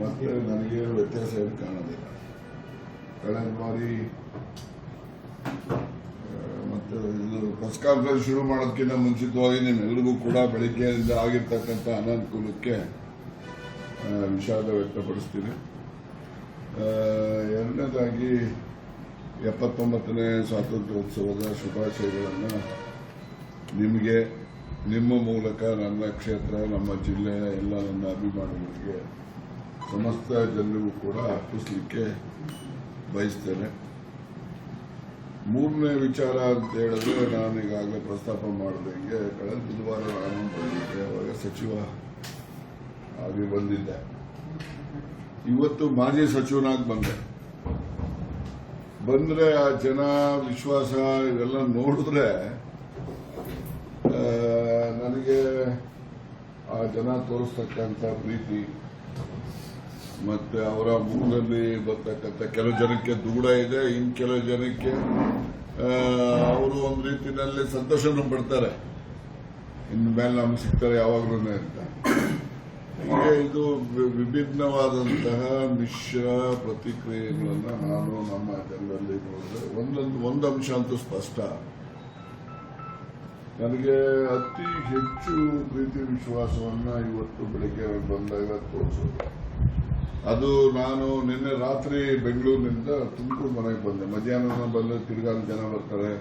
ಮತ್ತೆ ನನಗೆ ವ್ಯತ್ಯಾಸ ಏನು ಕಾಣೋದಿಲ್ಲ. ಕಳೆದ ಬಾರಿ ಮತ್ತೆ ಇದು ಪ್ರೆಸ್ ಕಾನ್ಫರೆನ್ಸ್ ಶುರು ಮಾಡೋದಕ್ಕಿಂತ ಮುಂಚಿತವಾಗಿ ನಿಮ್ಮೆಲ್ಲರಿಗೂ ಕೂಡ ಬೆಳಿಗ್ಗೆಯಿಂದ ಆಗಿರ್ತಕ್ಕಂಥ ಅನಾನುಕೂಲಕ್ಕೆ ವಿಷಾದ ವ್ಯಕ್ತಪಡಿಸ್ತೀನಿ. ಎರಡನೇದಾಗಿ 79ನೇ ಸ್ವಾತಂತ್ರ್ಯೋತ್ಸವದ ಶುಭಾಶಯಗಳನ್ನು ನಿಮಗೆ ನಿಮ್ಮ ಮೂಲಕ ನನ್ನ ಕ್ಷೇತ್ರ, ನಮ್ಮ ಜಿಲ್ಲೆಯ ಎಲ್ಲ ನನ್ನ ಅಭಿಮಾನಿಗಳಿಗೆ, ಸಮಸ್ತ ಜನರಿಗೂ ಕೂಡ ಅರ್ಪಿಸಲಿಕ್ಕೆ ಬಯಸ್ತೇನೆ. ಮೂರನೇ ವಿಚಾರ ಅಂತ ಹೇಳಿದ್ರೆ, ನಾನು ಈಗಾಗಲೇ ಪ್ರಸ್ತಾಪ ಮಾಡಿದಂಗೆ ಕಳೆದ ಬುಧವಾರ ನಾನು ಬಂದಿದ್ದೆ, ಅವಾಗ ಸಚಿವ ಆಗಿ ಬಂದಿದ್ದೆ. ಇವತ್ತು ಮಾಜಿ ಸಚಿವನಾಗಿ ಬಂದ್ರೆ ಆ ಜನ ವಿಶ್ವಾಸ ಇವೆಲ್ಲ ನೋಡಿದ್ರೆ ನನಗೆ ಆ ಜನ ತೋರಿಸ್ತಕ್ಕಂಥ ಪ್ರೀತಿ ಮತ್ತೆ ಅವರ ಮುಖದಲ್ಲಿ ಬರ್ತಕ್ಕಂಥ ಕೆಲವು ಜನಕ್ಕೆ ದುಗುಡ ಇದೆ, ಇನ್ನು ಕೆಲವು ಜನಕ್ಕೆ ಅವರು ಒಂದು ರೀತಿಯಲ್ಲಿ ಸಂತೋಷನೂ ಪಡ್ತಾರೆ, ಇನ್ನು ಮೇಲೆ ನಮ್ಗೆ ಸಿಗ್ತಾರೆ ಯಾವಾಗ್ಲೂ ಅಂತ. ಹೀಗೆ ಇದು ವಿಭಿನ್ನವಾದಂತಹ ಮಿಶ್ರ ಪ್ರತಿಕ್ರಿಯೆಗಳನ್ನು ನಾನು ನಮ್ಮ ಜನರಲ್ಲಿ ನೋಡಿದ್ರೆ ಒಂದು ಅಂಶ ಅಂತೂ ಸ್ಪಷ್ಟ. ನನಗೆ ಅತಿ ಹೆಚ್ಚು ಪ್ರೀತಿ ವಿಶ್ವಾಸವನ್ನ ಇವತ್ತು ಬೆಳಿಗ್ಗೆ ಬಂದಾಗ ತೋರಿಸೋದು. ಅದು ನಾನು ನಿನ್ನೆ ರಾತ್ರಿ ಬೆಂಗಳೂರಿನಿಂದ ತುಮಕೂರು ಮನೆಗೆ ಬಂದೆ. ಮಧ್ಯಾಹ್ನ ಬಂದರೆ ತಿರ್ಗಾ ಜನ ಬರ್ತಾರೆ,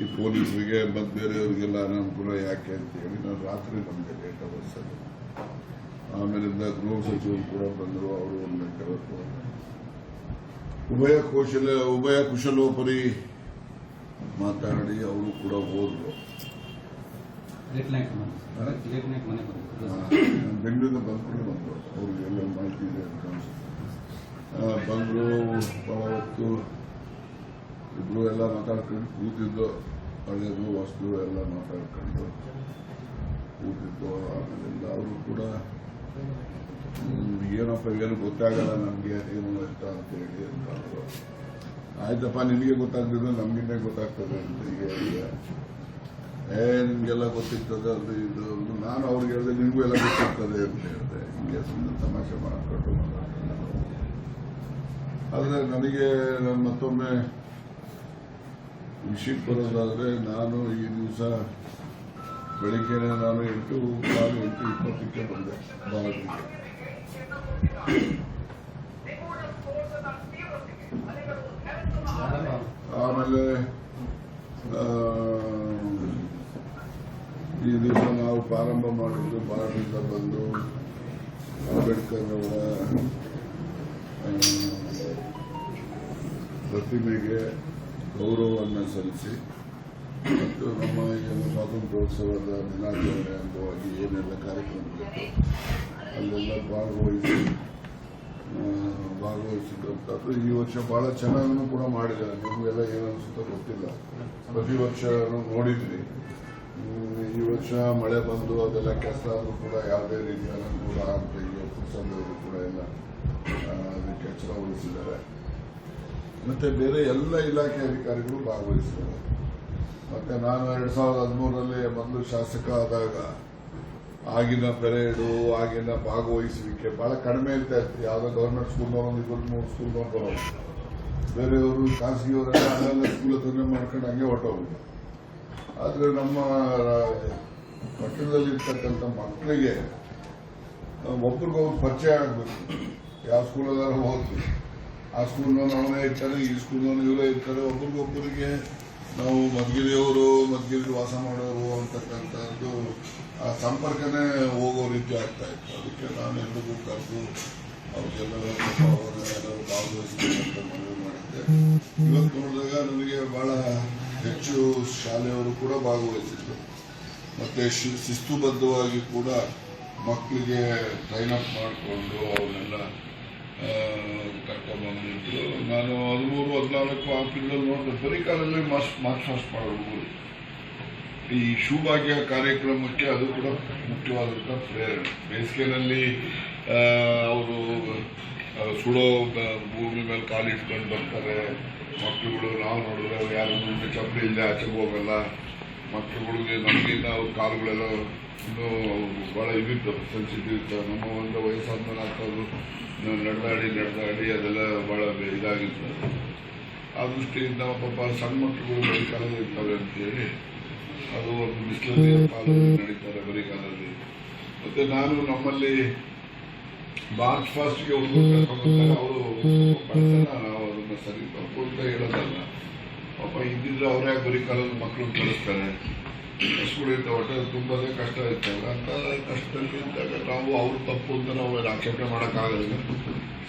ಈ ಪೊಲೀಸರಿಗೆ ಮತ್ತು ಬೇರೆಯವರಿಗೆಲ್ಲ ಅನಾನುಕೂಲ ಯಾಕೆ ಅಂತೇಳಿ ನಾನು ರಾತ್ರಿ ಬಂದೆ ಲೇಟ್ ಅವರ್ಸಲ್ಲಿ. ಆಮೇಲಿಂದ ಗೃಹ ಸಚಿವರು ಕೂಡ ಬಂದರು, ಅವರು 1 ಗಂಟೆ ಹೊತ್ತು ಉಭಯ ಕುಶಲೋಪರಿ ಮಾತಾಡಿ ಅವರು ಕೂಡ ಹೋದ್ರು. ಬೆಂಗಳೂರಿಂದ ಬಂದ್ಕೊಂಡು ಅವ್ರಿಗೆ ಎಲ್ಲ ಮಾಹಿತಿ ಇದೆ ಅಂತ ಬಂದರು. ಬಹಳ ಹೊತ್ತು ಇಬ್ರು ಎಲ್ಲ ಮಾತಾಡ್ಕೊಂಡು ಕೂತಿದ್ದು, ಹಳೆಯದು ಹೊಸದು ಎಲ್ಲ ಮಾತಾಡ್ಕೊಂಡು ಕೂತಿದ್ದು. ಆಮೇಲಿಂದ ಅವರು ಕೂಡ ಏನಪ್ಪ ಏನು ಗೊತ್ತಾಗಲ್ಲ ನಮಗೆ ಏನು ಅಂತ ಹೇಳಿ ಅಂತ ಅವರು, ಆಯ್ತಪ್ಪ ನಿಮಗೆ ಗೊತ್ತಾಗ್ತಿದ್ರೆ ನಮಗಿನ್ನೇ ಗೊತ್ತಾಗ್ತದೆ ಅಂತ ಈಗ ನಿಮ್ಗೆಲ್ಲ ಗೊತ್ತಿರ್ತದೆ ಅದು ಇದು. ನಾನು ಅವ್ರಿಗೆ ಹೇಳಿದೆ ನಿಮಗೂ ಎಲ್ಲ ಗೊತ್ತಿರ್ತದೆ ಅಂತ ಹೇಳಿದೆ. ಹಿಂಗೆ ಸುಮ್ಮನೆ ತಮಾಷೆ ಮಾಡ್ಕೊಂಡು ಆದರೆ ನನಗೆ ನಾನು ಮತ್ತೊಮ್ಮೆ ವಿಷಯಕ್ಕೆ ಬರೋದಾದ್ರೆ, ನಾನು ಈ ದಿವಸ ಬೆಳಿಗ್ಗೆ ನಾನು 8:20ಕ್ಕೆ ಬಂದೆ ಭಾರತಕ್ಕೆ. ಆಮೇಲೆ ಈ ದಿವಸ ನಾವು ಪ್ರಾರಂಭ ಮಾಡಿದ್ದು ಭಾರತದಿಂದ ಬಂದು ಅಂಬೇಡ್ಕರ್ ಅವರ ಪ್ರತಿಮೆಗೆ ಗೌರವವನ್ನು ಸಲ್ಲಿಸಿ ಮತ್ತು ನಮ್ಮ ಸ್ವಾತಂತ್ರ್ಯೋತ್ಸವದ ದಿನಾಚರಣೆ ಅಂಗವಾಗಿ ಏನೆಲ್ಲ ಕಾರ್ಯಕ್ರಮಗಳಿತ್ತು ಅಲ್ಲೆಲ್ಲ ಭಾಗವಹಿಸಿದಂಥದ್ದು. ಈ ವರ್ಷ ಬಹಳ ಚೆನ್ನಾಗೂ ಕೂಡ ಮಾಡಿದ್ದಾರೆ. ನಿಮಗೆಲ್ಲ ಏನು ಅನಿಸುತ್ತೋ ಗೊತ್ತಿಲ್ಲ, ಪ್ರತಿ ವರ್ಷ ನೋಡಿದ್ರಿ. ಈ ವರ್ಷ ಮಳೆ ಬಂದು ಅದೆಲ್ಲ ಕೆಲಸ ಆದರೂ ಕೂಡ ಯಾವುದೇ ರೀತಿಯ ಅನುಕೂಲ ಅಂತ ಸಂದವರು ಕೂಡ ಎಲ್ಲ ಅದಕ್ಕೆ ಎಚ್ಚರ ವಹಿಸಿದ್ದಾರೆ. ಮತ್ತೆ ಬೇರೆ ಎಲ್ಲ ಇಲಾಖೆ ಅಧಿಕಾರಿಗಳು ಭಾಗವಹಿಸಿದ್ದಾರೆ. ಮತ್ತೆ ನಾನು 2013ರಲ್ಲಿ ಮೊದಲು ಶಾಸಕ ಆದಾಗ ಆಗಿನ ಪೆರೇಡು, ಆಗಿನ ಭಾಗವಹಿಸುವಿಕೆ ಬಹಳ ಕಡಿಮೆ ಇರ್ತಾ ಇತ್ತು. ಯಾವುದೋ ಗವರ್ಮೆಂಟ್ ಸ್ಕೂಲ್ನವರು 2-3 ಸ್ಕೂಲ್ನವ್ರು ಬರೋದು, ಬೇರೆಯವರು ಖಾಸಗಿಯವರೆಲ್ಲ ಅಲ್ಲೆಲ್ಲ ಸ್ಕೂಲ್ ತೊಂದರೆ ಮಾಡ್ಕೊಂಡು ಹಂಗೆ ಹೊರಟೋಗ್ರು. ಆದರೆ ನಮ್ಮ ಪಟ್ಟಣದಲ್ಲಿರ್ತಕ್ಕಂಥ ಮಕ್ಕಳಿಗೆ ಒಬ್ರಿಗೊಬ್ರು ಪರಿಚಯ ಆಗಬೇಕು. ಯಾವ ಸ್ಕೂಲಲ್ಲಾರು ಹೋಗ್ತೀವಿ, ಆ ಸ್ಕೂಲ್ನವ್ರು ಅವನೇ ಇರ್ತಾರೆ, ಈ ಸ್ಕೂಲ್ನವ್ರು ಇವರೇ ಇರ್ತಾರೆ. ಒಬ್ರಿಗೊಬ್ಬರಿಗೆ ನಾವು ಮಧುಗಿರಿಯವರು, ಮಧುಗಿರಿ ವಾಸ ಮಾಡೋರು ಅಂತಕ್ಕಂಥದ್ದು ಆ ಸಂಪರ್ಕನೇ ಹೋಗೋ ರೀತಿ ಆಗ್ತಾ ಇತ್ತು. ಅದಕ್ಕೆ ನಾನು ಎಲ್ಲರಿಗೂ ಕರೆದು ಅವ್ರಿಗೆಲ್ಲ ಎಲ್ಲರೂ ಭಾಗವಹಿಸಬೇಕಂತ ಮನವಿ ಮಾಡಿದ್ದೆ. ಇವತ್ತು ನೋಡಿದಾಗ ನನಗೆ ಬಹಳ ಹೆಚ್ಚು ಶಾಲೆಯವರು ಕೂಡ ಭಾಗವಹಿಸಿದ್ರು. ಮತ್ತೆ ಶಿಸ್ತುಬದ್ಧವಾಗಿ ಕೂಡ ಮಕ್ಕಳಿಗೆ ಟ್ರೈನ್ ಅಪ್ ಮಾಡಿಕೊಂಡು ಅವನ್ನೆಲ್ಲ ಕರ್ಕೊಂಡ್ಬಂದಿದ್ರು. ನಾನು 13-14 ಆಫೀಸಲ್ಲಿ ನೋಡಿದೆ, ಬರೀ ಕಾಲದಲ್ಲಿ ಮಾರ್ಚ್ ಫಾಸ್ಟ್ ಮಾಡೋದು. ಈ ಶಿವಭಾಗ್ಯ ಕಾರ್ಯಕ್ರಮಕ್ಕೆ ಅದು ಕೂಡ ಮುಖ್ಯವಾದಂಥ ಪ್ರೇರಣೆ. ಬೇಸಿಗೆನಲ್ಲಿ ಅವರು ಸುಡೋ ಭೂಮಿ ಮೇಲೆ ಕಾಲಿಟ್ಕೊಂಡು ಬರ್ತಾರೆ ಮಕ್ಕಳುಗಳು. ನಾವು ನೋಡಿದ್ರೆ ಯಾರು ಚಪ್ಪಲಿ ಇಲ್ಲದೆ ಆಚೆಗೆ ಹೋಗಲ್ಲ. ಮಕ್ಕಳುಗಳಿಗೆ ನಮಗಿಂತ ಅವ್ರ ಕಾಲುಗಳೆಲ್ಲ ಇನ್ನೂ ಭಾಳ ಇದಿತ್ತು, ಸೆನ್ಸಿಟಿವ್ ಇತ್ತು. ನಮ್ಮ ಒಂದು ವಯಸ್ಸಾದ್ಮೇಲೆ ಆಗ್ತಾಯಿದ್ರು ನಡೆದಾಡಿ ಅದೆಲ್ಲ ಭಾಳ ಇದಾಗಿತ್ತು. ಆ ದೃಷ್ಟಿಯಿಂದ ಪಾಪ ಸಣ್ಣ ಮಕ್ಕಳು ಬರಿಗಾಲದಲ್ಲಿ ಇರ್ತವೆ ಅಂತೇಳಿ ಅದು ಒಂದು ಬಿಸಿಲಲ್ಲಿ ಕಾಲದಲ್ಲಿ ನಡೀತಾರೆ ಬರಿಗಾಲದಲ್ಲಿ. ಮತ್ತೆ ನಾನು ನಮ್ಮಲ್ಲಿ ಮಾರ್ಚ್ ಫಸ್ಟ್ಗೆ ಅವರು ನಾವು ಅದನ್ನ ಸರಿ ತಪ್ಪು ಅಂತ ಹೇಳೋದಲ್ಲ. ಪಾಪ ಇದ್ದಿದ್ರೆ ಅವರೇ ಬರಿಗಾಲದ ಮಕ್ಕಳನ್ನ ಕಳಿಸ್ತಾರೆ. ಹಸುಗಳಿಂದ ಹೊಟ್ಟೆ ತುಂಬದೇ ಕಷ್ಟ ಇರ್ತಲ್ಲ. ಅಂತ ಕಷ್ಟದಲ್ಲಿ ಇದ್ದಾಗ ನಾವು ಅವ್ರ ತಪ್ಪು ಅಂತ ನಾವು ಆಕ್ಷೇಪಣೆ ಮಾಡೋಕ್ಕಾಗಲ್ಲ.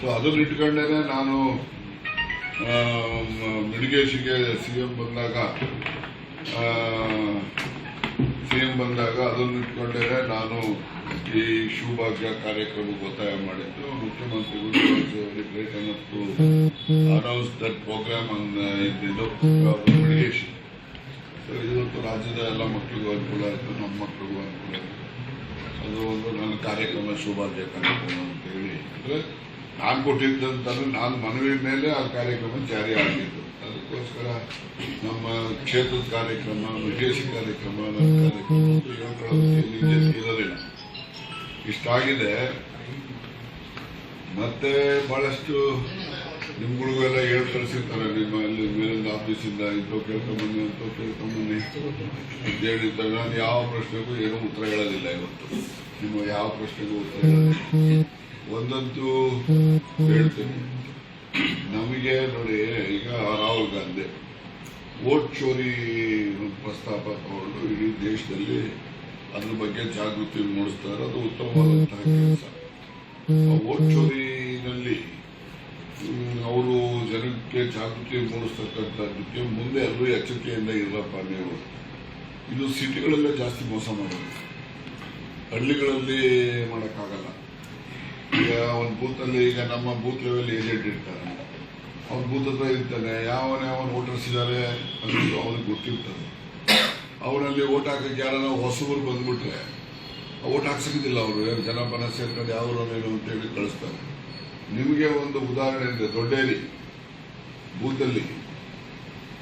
ಸೊ ಅದನ್ನ ಇಟ್ಕೊಂಡೇನೆ ನಾನು ಮಿಡಿಗೇಶಿಗೆ ಸಿಎಂ ಬಂದಾಗ ಅದನ್ನು ಇಟ್ಕೊಂಡೇನೆ ನಾನು ಈ ಶಿವಭಾಗ್ಯ ಕಾರ್ಯಕ್ರಮಕ್ಕೆ ಒತ್ತಾಯ ಮಾಡಿದ್ದು. ಮುಖ್ಯಮಂತ್ರಿಗಳು great enough to announce that program mitigation. ಇವತ್ತು ರಾಜ್ಯದ ಎಲ್ಲ ಮಕ್ಕಳಿಗೂ ಅನುಕೂಲ ಆಯಿತು, ನಮ್ಮ ಮಕ್ಕಳಿಗೂ ಅನುಕೂಲ ಆಯಿತು. ಅದು ಒಂದು ನನ್ನ ಕಾರ್ಯಕ್ರಮ ಶಿವಭಾಗ್ಯ ಕಾರ್ಯಕ್ರಮ ಅಂತೇಳಿ ಅಂದರೆ ನಾನು ಕೊಟ್ಟಿದ್ದಂತಂದ್ರೆ ನಾನು ಮನವಿ ಮೇಲೆ ಆ ಕಾರ್ಯಕ್ರಮ ಜಾರಿ ಆಗಿದ್ದು. ಅದಕ್ಕೋಸ್ಕರ ನಮ್ಮ ಕ್ಷೇತ್ರದ ಕಾರ್ಯಕ್ರಮ, ವಿದೇಶಿ ಕಾರ್ಯಕ್ರಮ, ನನ್ನ ಕಾರ್ಯಕ್ರಮ ಇರೋದಿಲ್ಲ. ಇಷ್ಟಾಗಿದೆ. ಮತ್ತೆ ಬಹಳಷ್ಟು ನಿಮ್ಗಳಿಗೂ ಎಲ್ಲ ಹೇಳಿ ಕಳಿಸಿರ್ತಾರೆ, ನಿಮ್ಮ ಅಲ್ಲಿ ಮೇಲಿಂದ ಆಫೀಸಿಂದ ಇಂಥವು ಕೇಳ್ಕೊಂಬನ್ನಿ ಅಂತ ಕೇಳ್ಕೊಂಬನ್ನಿ ಅಂತ ಹೇಳಿದ್ದಾಗ ನಾನು ಯಾವ ಪ್ರಶ್ನೆಗೂ ಏನೂ ಉತ್ತರ ಹೇಳೋದಿಲ್ಲ. ಇವತ್ತು ನಿಮ್ಮ ಯಾವ ಪ್ರಶ್ನೆಗೂ ಉತ್ತರ ಹೇಳೋದಿಲ್ಲ. ಒಂದಂತೂ ಹೇಳ್ತೀನಿ, ನಮಗೆ ನೋಡಿ, ಈಗ ರಾಹುಲ್ ಗಾಂಧಿ ವೋಟ್ ಚೋರಿ ಪ್ರಸ್ತಾಪ ತಗೊಂಡು ಇಡೀ ದೇಶದಲ್ಲಿ ಅದ್ರ ಬಗ್ಗೆ ಜಾಗೃತಿ ಮೂಡಿಸ್ತಾರೆ. ಅದು ಉತ್ತಮವಾದಂತಹ ಕೆಲಸ. ವೋಟ್ ಚೋರಿನಲ್ಲಿ ಅವರು ಜನಕ್ಕೆ ಜಾಗೃತಿ ಮೂಡಿಸ್ತಕ್ಕಂಥದ್ದಕ್ಕೆ ಮುಂದೆ ಎಲ್ಲರೂ ಎಚ್ಚರಿಕೆಯಿಂದ ಇರಪ್ಪ ನೀವು. ಇದು ಸಿಟಿಗಳಲ್ಲೇ ಜಾಸ್ತಿ ಮೋಸ ಮಾಡೋದು, ಹಳ್ಳಿಗಳಲ್ಲಿ ಮಾಡೋಕ್ಕಾಗಲ್ಲ. ಈಗ ಒಂದು ಬೂತಲ್ಲಿ, ಈಗ ನಮ್ಮ ಬೂತ್ ಲೆವೆಲ್ ಏಜೆಂಟ್ ಇರ್ತಾರೆ, ಅವ್ನ ಬೂತ್ ಹತ್ರ ಇರ್ತಾನೆ. ಯಾವನೇ ವೋಟರ್ಸ್ ಇದ್ದಾರೆ ಅನ್ನೋದು ಅವನಿಗೆ ಗೊತ್ತಿರ್ತದೆ. ಅವನಲ್ಲಿ ಓಟ್ ಹಾಕಕ್ಕೆ ಯಾರನ್ನ ಹೊಸಬರು ಬಂದ್ಬಿಟ್ರೆ ಓಟ್ ಹಾಕ್ಸಕ್ಕಿಲ್ಲ. ಅವರು ಜನ ಬನ ಸೇರ್ಕೊಂಡು ಯಾವ್ರೇನು ಅಂತೇಳಿ ಕಳಿಸ್ತಾರೆ. ನಿಮಗೆ ಒಂದು ಉದಾಹರಣೆ ಇದೆ, ದೊಡ್ಡೇರಿ ಬೂತಲ್ಲಿ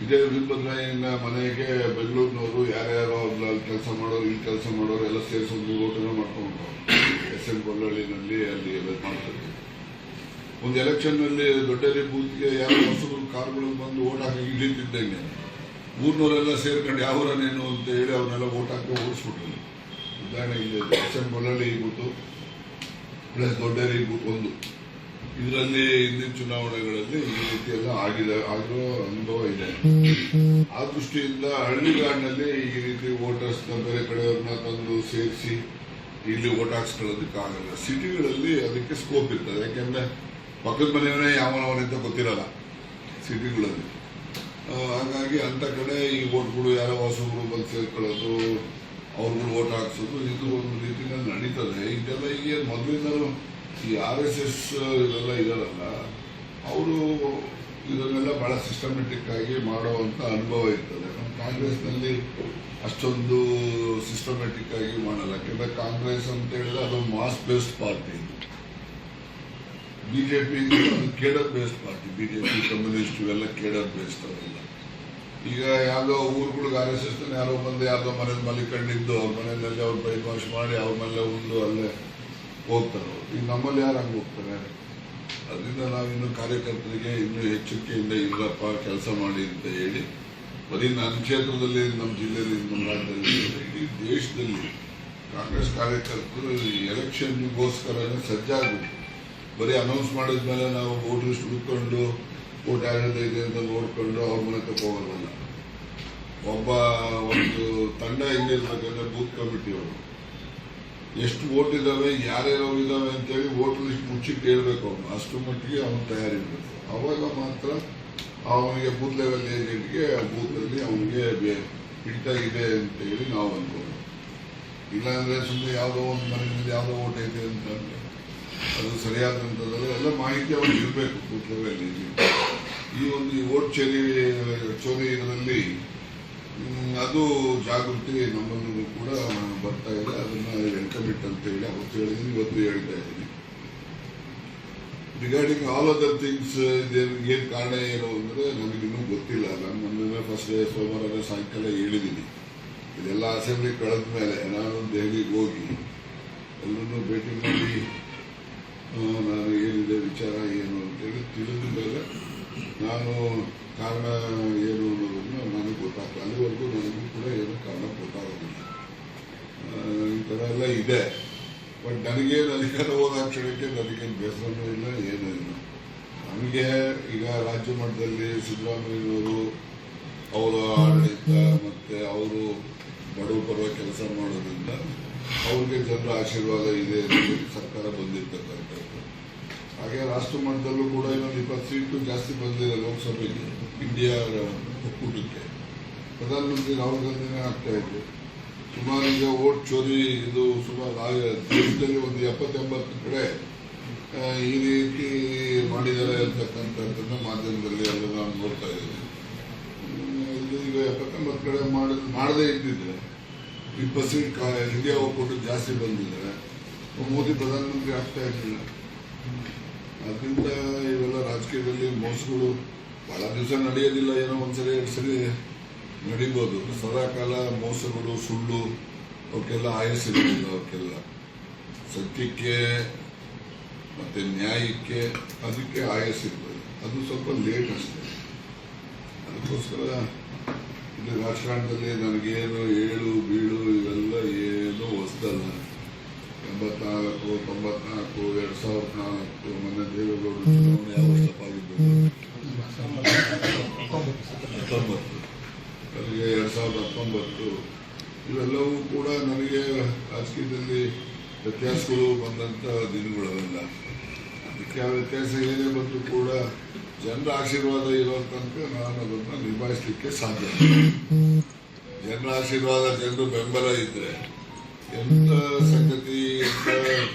ಇದೇ ವೀರಭದ್ರಯ್ಯನ ಮನೆಗೆ ಬೆಂಗಳೂರಿನವರು ಯಾರ್ಯಾರೋ ಅಲ್ಲಿ ಕೆಲಸ ಮಾಡೋರು, ಇಲ್ಲಿ ಕೆಲಸ ಮಾಡೋರು ಎಲ್ಲ ಸೇರಿಸೋದು ಓಟನ್ನು ಮಾಡ್ಕೊಂಡು SM ಕೊಲ್ಲಳ್ಳಿನಲ್ಲಿ ಅಲ್ಲಿ ಎಲ್ಲ ಮಾಡ್ತಾರೆ. ಒಂದು ಎಲೆಕ್ಷನ್ ನಲ್ಲಿ ದೊಡ್ಡೇರಿ ಬೂತ್ಗೆ ಯಾರು ಹೊಸಬರು ಕಾರ್ಗಳು ಬಂದು ಓಟ್ ಹಾಕಿ ಇಳಿತಿದ್ದಂಗೆ ಊರ್ನವರೆಲ್ಲ ಸೇರ್ಕೊಂಡು ಯಾವರನೇನು ಅಂತ ಹೇಳಿ ಅವ್ರನ್ನೆಲ್ಲ ಓಟ್ ಹಾಕಿ ಓಡಿಸ್ಬಿಟ್ರು. ಉದಾಹರಣೆ ಇದೆ, SM ಕೊಲ್ಲಳ್ಳಿ ಬೂತು ಪ್ಲಸ್ ದೊಡ್ಡೇರಿ ಬೂತ್ ಒಂದು. ಇದರಲ್ಲಿ ಹಿಂದಿನ ಚುನಾವಣೆಗಳಲ್ಲಿ ಈ ರೀತಿ ಎಲ್ಲ ಆಗಿರೋ ಅನುಭವ ಇದೆ. ಆ ದೃಷ್ಟಿಯಿಂದ ಹಳ್ಳಿಗಾಡಿನಲ್ಲಿ ಈ ರೀತಿ ವೋಟರ್ಸ್ನ ಬೇರೆ ಕಡೆಯವ್ರನ್ನ ತಂದು ಸೇರಿಸಿ ಇಲ್ಲಿ ವೋಟ್ ಹಾಕ್ಸ್ಕೊಳ್ಳೋದಕ್ಕಾಗಲ್ಲ. ಸಿಟಿಗಳಲ್ಲಿ ಅದಕ್ಕೆ ಸ್ಕೋಪ್ ಇರ್ತದೆ. ಯಾಕೆಂದ್ರೆ ಪಕ್ಕದ ಮನೆಯವನೇ ಯಾವನವನಂತ ಗೊತ್ತಿರಲ್ಲ ಸಿಟಿಗಳಲ್ಲಿ. ಹಾಗಾಗಿ ಅಂತ ಕಡೆ ಈ ವೋಟ್ಗಳು ಯಾರೋ ಹೊಸಬ್ರು ಬಂದು ಸೇರ್ಕೊಳ್ಳೋದು, ಅವ್ರುಗಳು ವೋಟ್ ಹಾಕ್ಸೋದು, ಇದು ಒಂದು ರೀತಿಯಲ್ಲಿ ನಡೀತದೆ. ಇದೆಲ್ಲ ಈಗ ಮೊದಲಿಂದಲೂ ಈ RSS ಇದೆಲ್ಲ ಇದಾರಲ್ಲ, ಅವರು ಇದನ್ನೆಲ್ಲ ಬಹಳ ಸಿಸ್ಟಮೆಟಿಕ್ ಆಗಿ ಮಾಡುವಂತ ಅನುಭವ ಇರ್ತದೆ. ನಮ್ಮ ಕಾಂಗ್ರೆಸ್ನಲ್ಲಿ ಅಷ್ಟೊಂದು ಸಿಸ್ಟಮೆಟಿಕ್ ಆಗಿ ಮಾಡಲ್ಲ. ಯಾಕಂದ್ರೆ ಕಾಂಗ್ರೆಸ್ ಅಂತ ಹೇಳಿದ್ರೆ ಅದು mass based party. BJP cadre based party. BJP, communist ಇವೆಲ್ಲ ಕೇಡರ್ ಬೇಸ್ಡ್ ಅವೆಲ್ಲ. ಈಗ ಯಾವುದೋ ಊರುಗಳಿಗೆ RSS ಯಾರೋ ಬಂದು ಯಾವ್ದೋ ಮನೇಲಿ ಮಲಿಕೊಂಡಿದ್ದು ಅವ್ರ ಮನೆಯಲ್ಲಿ ಅವ್ರು ಬ್ರೈನ್ ವಾಶ್ ಮಾಡಿ ಅವ್ರ ಮೇಲೆ ಉಂಡು ಅಲ್ಲೇ ಹೋಗ್ತಾರೆ. ಈಗ ನಮ್ಮಲ್ಲಿ ಯಾರು ಹಂಗೆ ಹೋಗ್ತಾರೆ? ಅದರಿಂದ ನಾವಿನ್ನು ಕಾರ್ಯಕರ್ತರಿಗೆ ಇನ್ನೂ ಎಚ್ಚರಿಕೆಯಿಂದ ಇಲ್ಲಪ್ಪ, ಕೆಲಸ ಮಾಡಿ ಅಂತ ಹೇಳಿ ಬರೀ ನನ್ನ ಕ್ಷೇತ್ರದಲ್ಲಿ, ನಮ್ಮ ಜಿಲ್ಲೆಯಲ್ಲಿ, ನಮ್ಮ ರಾಜ್ಯದಲ್ಲಿ, ಇಡೀ ದೇಶದಲ್ಲಿ ಕಾಂಗ್ರೆಸ್ ಕಾರ್ಯಕರ್ತರು ಎಲೆಕ್ಷನ್ಗೋಸ್ಕರನೇ ಸಜ್ಜಾಗಬೇಕು. ಬರೀ ಅನೌನ್ಸ್ ಮಾಡಿದ್ಮೇಲೆ ನಾವು ವೋಟ್ ಲಿಸ್ಟ್ ಹುಡ್ಕೊಂಡು ವೋಟ್ ಯಾರ್ಯಾರು ಇದೆ ಅಂತ ನೋಡ್ಕೊಂಡು ಅವ್ರ ಮನೆ ಹೋಗೋದಲ್ಲ. ಒಂದು ತಂಡ ಹೆಂಗಿರ್ಬೇಕಂದ್ರೆ ಬೂತ್ ಕಮಿಟಿಯವರು ಎಷ್ಟು ವೋಟ್ ಇದಾವೆ, ಯಾರ್ಯಾರು ಇದಾವೆ ಅಂತೇಳಿ ವೋಟ್ ಲಿಸ್ಟ್ ಮುಚ್ಚಿಟ್ಟು ಹೇಳ್ಬೇಕು. ಅವನು ಅಷ್ಟು ಮಟ್ಟಿಗೆ ಅವನು ತಯಾರಿರ್ಬೇಕು. ಅವಾಗ ಮಾತ್ರ ಅವನಿಗೆ ಬೂತ್ ಲೆವೆಲ್ ಏಜೆಂಟ್ಗೆ ಆ ಬೂತಲ್ಲಿ ಅವನಿಗೆ ಹಿಡಿತ ಇದೆ ಅಂತ ಹೇಳಿ ನಾವು ಅನ್ಕೋದು. ಇಲ್ಲಾಂದ್ರೆ ಸುಮ್ಮನೆ ಯಾವುದೋ ಒಂದು ಮನೆಯಲ್ಲಿ ಯಾವುದೋ ವೋಟ್ ಐತೆ ಅಂತಂದ್ರೆ ಅದು ಸರಿಯಾದಂಥದ್ದಲ್ಲ. ಎಲ್ಲ ಮಾಹಿತಿ ಅವ್ರಿಗೆ ಇರಬೇಕು ಬೂತ್ ಲೆವೆಲ್ ಏಜೆಂಟ್. ಈ ಒಂದು ವೋಟ್ ಚೋರಿ ಇದರಲ್ಲಿ ಅದು ಜಾಗೃತಿ ನಮ್ಮಲ್ಲೂ ಕೂಡ ಬರ್ತಾ ಇದೆ. ಅದನ್ನ ವೆಲ್ಕಮ್ ಇಟ್ ಅಂತ ಹೇಳಿ ಅವತ್ತು ಹೇಳಿದ್ದೀನಿ, ಇವತ್ತು ಹೇಳ್ತಾ ಇದ್ದೀನಿ. ರಿಗಾರ್ಡಿಂಗ್ ಆಲ್ ಅದರ್ ಥಿಂಗ್ಸ್ ಏನ್ ಕಾರಣ ಏನು ಅಂದ್ರೆ ನನಗಿನ್ನೂ ಗೊತ್ತಿಲ್ಲ. ನಾನು ಮೊನ್ನೆ ಫಸ್ಟ್ ಡೇ ಸೋಮವಾರ ಸಾಯಂಕಾಲ ಹೇಳಿದ್ದೀನಿ. ಇದೆಲ್ಲ ಅಸೆಂಬ್ಲಿ ಕಳೆದ ಮೇಲೆ ನಾನು ದೆಹಲಿಗೆ ಹೋಗಿ ಎಲ್ಲರನ್ನೂ ಭೇಟಿ ಮಾಡಿ ನಾನು ಏನು ಏನಿದೆ ವಿಚಾರ ಏನು ಅಂತೇಳಿ ತಿಳಿದ ಮೇಲೆ ನಾನು ಕಾರಣ ಏನು ಅನ್ನೋದನ್ನು ನನಗೆ ಗೊತ್ತಾಗ್ತದೆ. ಅಲ್ಲಿವರೆಗೂ ನನಗೂ ಕೂಡ ಏನು ಕಾರಣ ಗೊತ್ತಾಗೋದಿಲ್ಲ. ಈ ಥರ ಎಲ್ಲ ಇದೆ. ಬಟ್ ನನಗೆ ಅಧಿಕಾರ ಹೋದ ಕ್ಷಣಕ್ಕೆ ನನಗೇನು ಬೇಸರನೂ ಇಲ್ಲ, ಏನೂ ಇಲ್ಲ. ನಮಗೆ ಈಗ ರಾಜ್ಯ ಮಟ್ಟದಲ್ಲಿ ಸಿದ್ದರಾಮಯ್ಯನವರು ಅವರ ಆಡಳಿತ ಮತ್ತು ಅವರು ಬಡವ ಪರವಾಗಿ ಕೆಲಸ ಮಾಡೋದ್ರಿಂದ ಅವ್ರಿಗೆ ಜನರ ಆಶೀರ್ವಾದ ಇದೆ ಅಂತ ಸರ್ಕಾರ ಬಂದಿರ್ತಕ್ಕಂಥದ್ದು. ಹಾಗೆ ರಾಷ್ಟ್ರ ಮಟ್ಟದಲ್ಲೂ ಕೂಡ ಇನ್ನೊಂದು 20 ಸೀಟು ಜಾಸ್ತಿ ಬಂದಿದೆ ಲೋಕಸಭೆಗೆ, ಇಂಡಿಯಾ ಒಕ್ಕೂಟಕ್ಕೆ. ಪ್ರಧಾನಮಂತ್ರಿ ರಾಹುಲ್ ಗಾಂಧಿನೇ ಆಗ್ತಾ ಇತ್ತು. ಸುಮಾರು ಈಗ ವೋಟ್ ಚೋರಿ ಇದು ಸುಮಾರು ದೇಶದಲ್ಲಿ ಒಂದು 70-80 ಕಡೆ ಈ ರೀತಿ ಮಾಡಿದ್ದಾರೆ ಅಂತಕ್ಕಂಥದ್ದನ್ನ ಮಾಧ್ಯಮದಲ್ಲಿ ಎಲ್ಲ ನಾನು ನೋಡ್ತಾ ಇದ್ದೀನಿ. ಈಗ 79 ಕಡೆ ಮಾಡದೇ ಇದ್ದಿದ್ರೆ 20 ಸೀಟ್ ಇಂಡಿಯಾ ಒಕ್ಕೂಟ ಜಾಸ್ತಿ ಬಂದಿದ್ರೆ ಮೋದಿ ಪ್ರಧಾನಮಂತ್ರಿ ಆಗ್ತಾ ಇರಲಿಲ್ಲ. ಅದರಿಂದ ಇವೆಲ್ಲ ರಾಜಕೀಯದಲ್ಲಿ ಮೋಸಗಳು ಬಹಳ ದಿವಸ ನಡೆಯೋದಿಲ್ಲ, ಏನೋ ಒಂದ್ಸರಿ 2 ಸರಿ ನಡೀಬೋದು. ಸದಾಕಾಲ ಮೋಸಗಳು ಸುಳ್ಳು ಅವಕ್ಕೆಲ್ಲ ಆಯಸ್ಸಿರೋದಿಲ್ಲ. ಅವಕ್ಕೆಲ್ಲ ಸತ್ಯಕ್ಕೆ ಮತ್ತೆ ನ್ಯಾಯಕ್ಕೆ ಅದಕ್ಕೆ ಆಯಸ್ಸಿರ್ತದೆ. ಅದು ಸ್ವಲ್ಪ ಲೇಟ್ ಅಷ್ಟೇ. ಅದಕ್ಕೋಸ್ಕರ ಇದು ರಾಜಕಾರಣದಲ್ಲಿ ನನಗೇನು ಏಳು ಬೀಳು ಇವೆಲ್ಲ ಏನು ಹೊಸದಲ್ಲ. 84, 94, 2004 ಮೊನ್ನೆ ದೇವೇಗೌಡರು ಚುನಾವಣೆ ಯಾವ ವರ್ಷ ಆಗಿದ್ದು 19 ನನಗೆ 2019 ಇವೆಲ್ಲವೂ ಕೂಡ ನನಗೆ ರಾಜಕೀಯದಲ್ಲಿ ವ್ಯತ್ಯಾಸಗಳು ಬಂದಂಥ ದಿನಗಳವೆಲ್ಲ. ಅದಕ್ಕೆ ಆ ವ್ಯತ್ಯಾಸ ಏನೇ ಬಂದರೂ ಕೂಡ ಜನರ ಆಶೀರ್ವಾದ ಇರೋ ತನಕ ನಾನು ಅದನ್ನು ನಿಭಾಯಿಸಲಿಕ್ಕೆ ಸಾಧ್ಯ. ಜನರ ಆಶೀರ್ವಾದ, ಜನರ ಬೆಂಬಲ ಇದ್ರೆ ಎಂಥ ಸಂಗತಿ ಎಂಥ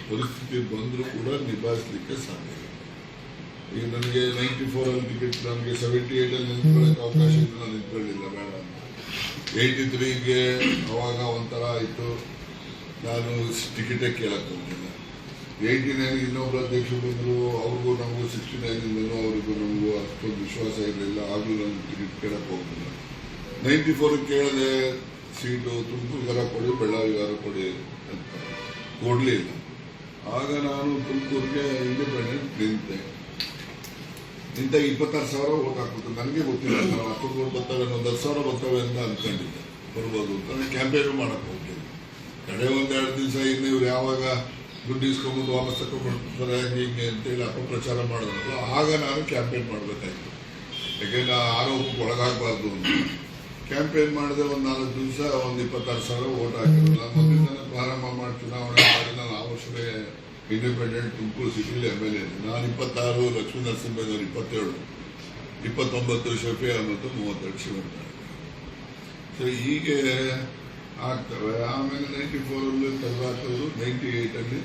ಪರಿಸ್ಥಿತಿ ಬಂದರೂ ಕೂಡ ನಿಭಾಯಿಸಲಿಕ್ಕೆ ಸಾಧ್ಯ. ಈಗ ನನಗೆ 94 ಟಿಕೆಟ್, ನಮಗೆ 78 ನಿಂತ್ಕೊಳ್ಳೋಕೆ ಅವಕಾಶ ಇದ್ದು ನಾನು ನಿಂತ್ಕೊಳ್ಳಿಲ್ಲ, ಬೇಡ ಅಂತ. 83ಗೆ ಅವಾಗ ಒಂಥರ ಆಯಿತು, ನಾನು ಟಿಕೆಟೇ ಕೇಳಕ್ಕೆ ಹೋಗಿಲ್ಲ. 89 ಇನ್ನೊಬ್ಬರು ಅಧ್ಯಕ್ಷರು ಬಂದರು, ಅವ್ರಿಗೂ ನಮಗೂ 69 ಅವ್ರಿಗೂ ನಮಗೂ ಅಷ್ಟೊಂದು ವಿಶ್ವಾಸ ಇರಲಿಲ್ಲ. ಆಗಲೂ ನಾನು ಟಿಕೆಟ್ ಕೇಳಕ್ಕೆ ಹೋಗಿಲ್ಲ. 94 ಕೇಳದೆ ಸೀಟು ತುಮಕೂರಿಗಾರ ಕೊಡಿ, ಬೆಳ್ಳಾರಿಗಾರ ಕೊಡಿ ಅಂತ ಕೊಡಲಿಲ್ಲ. ಆಗ ನಾನು ತುಮಕೂರಿಗೆ ಇಂಡಿಪೆಂಡೆಂಟ್ ನಿಂತೆ. 26,000 ಓಟ್ ಹಾಕ್ಬಿಟ್ಟು ನನಗೆ ಗೊತ್ತಿಲ್ಲ, ನಾನು ಅಷ್ಟೊಂದು ಓಟ್ ಬರ್ತವೆ, ಒಂದು 10,000 ಬರ್ತವೆ ಅಂತ ಅಂದ್ಕೊಂಡಿದ್ದೆ, ಬರ್ಬೋದು ಅಂತ. ನಾನು ಕ್ಯಾಂಪೇನು ಮಾಡಕ್ಕೆ ಹೋಗ್ತೀನಿ. ಕಡೆ 1-2 ದಿವಸ ಇನ್ನು ಇವ್ರು ಯಾವಾಗ ದುಡ್ಡು ಇಸ್ಕೊಂಡ್ಬಿಟ್ಟು ವಾಪಸ್ ತಗೊಂಡ್ಬರ್ತಾರೆ ಹೀಗೆ ಅಂತೇಳಿ ಅಪಪ್ರಚಾರ ಮಾಡಿದ್ರಲ್ಲ, ಆಗ ನಾನು ಕ್ಯಾಂಪೇನ್ ಮಾಡಬೇಕಾಯ್ತು. ಯಾಕೆಂದ್ರೆ ಆರೋಪಕ್ಕೆ ಒಳಗಾಗಬಾರ್ದು ಅಂತ ಕ್ಯಾಂಪೇನ್ ಮಾಡಿದೆ. ಒಂದು 4 ದಿವಸ ಒಂದು 26,000 ಓಟ್ ಹಾಕಿದ್ರು. ನಾನು ಮೊದಲಿಂದ ಪ್ರಾರಂಭ ಮಾಡಿ ಚುನಾವಣೆ ಮಾಡಿ ನಾನು ಆ ವರ್ಷವೇ ಇಂಡಿಪೆಂಡೆಂಟ್ ತುಮಕೂರು ಸಿಟಿಲಿ MLA ಇದ್ದೆ. ನಾನು 26, ಲಕ್ಷ್ಮೀ ನರಸಿಂಹಯ್ಯನವರು 27, 29 ಶಫಿ ಅಹಮದ್, 32 ಶಿವಣ್ಣ. ಸೊ ಹೀಗೆ ಆಗ್ತವೆ. ಆಮೇಲೆ 94 ತೆಗೆದಾಕಿದ್ರು. 98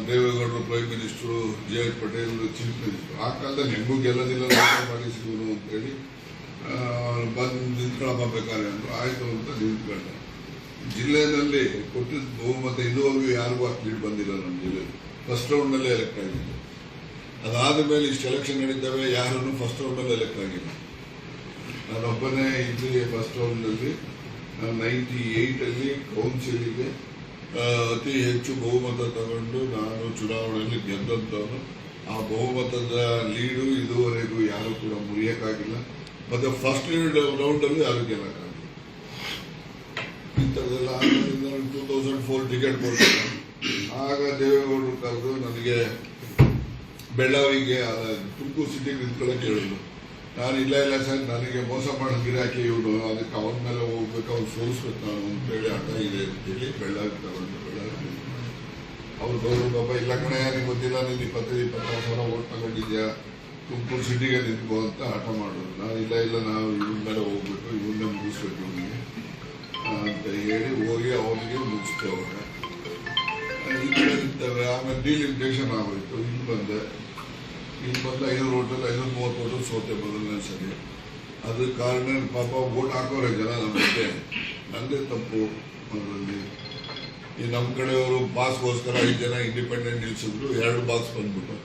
ದೇವೇಗೌಡರು prime minister, JH Patel chief minister. ಆ ಕಾಲದಲ್ಲಿ ಹೆಂಗೂ ಗೆಲ್ಲದಿಲ್ಲ ಮಾಡಿಸಿದ್ರು ಅಂತೇಳಿ ಬಂದು ನಿಂತ್ಕೊಳ್ಳಪ್ಪ ಬೇಕಾದ್ರೆ ಅಂದರು. ಆಯಿತು ಅಂತ ನಿಂತ್ಕೊಂಡೆ. ಜಿಲ್ಲೆಯಲ್ಲಿ ಕೊಟ್ಟಿದ್ದ ಬಹುಮತ ಇದುವರೆಗೂ ಯಾರಿಗೂ ಲೀಡ್ ಬಂದಿಲ್ಲ ನಮ್ಮ ಜಿಲ್ಲೆಯಲ್ಲಿ. ಫಸ್ಟ್ ರೌಂಡ್ನಲ್ಲೇ ಎಲೆಕ್ಟ್ ಆಗಿದೆ. ಅದಾದ ಮೇಲೆ ಇಷ್ಟು ಎಲೆಕ್ಷನ್ ನಡೀತವೆ, ಯಾರನ್ನು ಫಸ್ಟ್ ರೌಂಡಲ್ಲಿ ಎಲೆಕ್ಟ್ ಆಗಿಲ್ಲ. ನಾನೊಬ್ಬನೇ ಇದ್ದೆ ಫಸ್ಟ್ ರೌಂಡ್ನಲ್ಲಿ. 98 ಕೌನ್ಸಿಲಿಗೆ ಅತಿ ಹೆಚ್ಚು ಬಹುಮತ ತಗೊಂಡು ನಾನು ಚುನಾವಣೆಯಲ್ಲಿ ಗೆದ್ದಂಥವನು. ಆ ಬಹುಮತದ ಲೀಡು ಇದುವರೆಗೂ ಯಾರು ಕೂಡ ಮುರಿಯಕ್ಕಾಗಿಲ್ಲ. ಮತ್ತೆ ಫಸ್ಟ್ ರೌಂಡಲ್ಲೂ ಯಾರು ಗೆಲ್ಲಕ್ಕಾಗಿಲ್ಲ. ಇಂಥದ್ದೆಲ್ಲ ಆದ್ದರಿಂದ 2004 ಟಿಕೆಟ್ ಕೊಡ್ತಾರೆ. ಆಗ ದೇವೇಗೌಡರು ಕರೆದು ನನಗೆ ಬೆಳ್ಳಾವಿಗೆ ತುಮಕೂರು ಸಿಟಿಗೆ ನಿಂತ್ಕೊಳ್ಳೋಕೆ ಹೇಳಿದ್ರು. ನಾನು ಇಲ್ಲ ಸರ್, ನನಗೆ ಮೋಸ ಮಾಡೋ ಗಿರಾಕಿ ಇವನು, ಅದಕ್ಕೆ ಅವನ ಮೇಲೆ ಹೋಗ್ಬೇಕು, ಅವ್ನು ಸೋಲಿಸ್ಬೇಕು ನಾನು ಅಂತೇಳಿ ಆಟ ಇದೆ ಅಂತೇಳಿ ಬೆಳ್ಳಾವಿ ತಗೊಂಡು ಬೆಳ್ಳಾವಿ ಅವ್ರು ಗೌರವ ಪಾಪ ಇಲ್ಲ ಕಣೆ, ನನಗೆ ಗೊತ್ತಿಲ್ಲ, ನೀನು 25,000 ಓಟ್ ತಗೊಂಡಿದ್ಯಾ, ತುಮಕೂರು ಸಿಟಿಗೆ ನಿಂತ್ಕೋ ಅಂತ ಆಟ ಮಾಡೋದು. ನಾನು ಇಲ್ಲ ನಾವು ಇವನ ಮೇಲೆ ಹೋಗ್ಬೇಕು, ಇವನ್ನೇ ಮುಗಿಸ್ಬೇಕು ಇವನಿಗೆ ಅಂತ ಹೇಳಿ ಹೋಗಿ ಅವನಿಗೆ ಮುಗಿಸ್ತೇವೆ. ಈ ಕಡೆ ನಿಂತವೆ. ಆಮೇಲೆ ಡಿಲಿಮಿಟೇಷನ್ ಆಗೋಯ್ತು. ಇಲ್ಲಿ ಬಂದು 500 ಓಟಲ್ಲಿ 530 ಓಟಲ್ಲಿ ಸೋತೆ ಮೊದಲನೇ ಸರಿ. ಅದ್ರ ಕಾರಣ ಪಾಪ ಓಟ್ ಹಾಕೋರೆ ಜನ ನಮಗೆ. ನಂದೇ ತಪ್ಪು ಅದರಲ್ಲಿ. ಈ ನಮ್ಮ ಕಡೆಯವರು ಬಾಕ್ಸ್ಗೋಸ್ಕರ 5 ಜನ ಇಂಡಿಪೆಂಡೆಂಟ್ ನಿಲ್ಸಿದ್ರು. 2 ಬಾಕ್ಸ್ ಬಂದ್ಬಿಟ್ಟು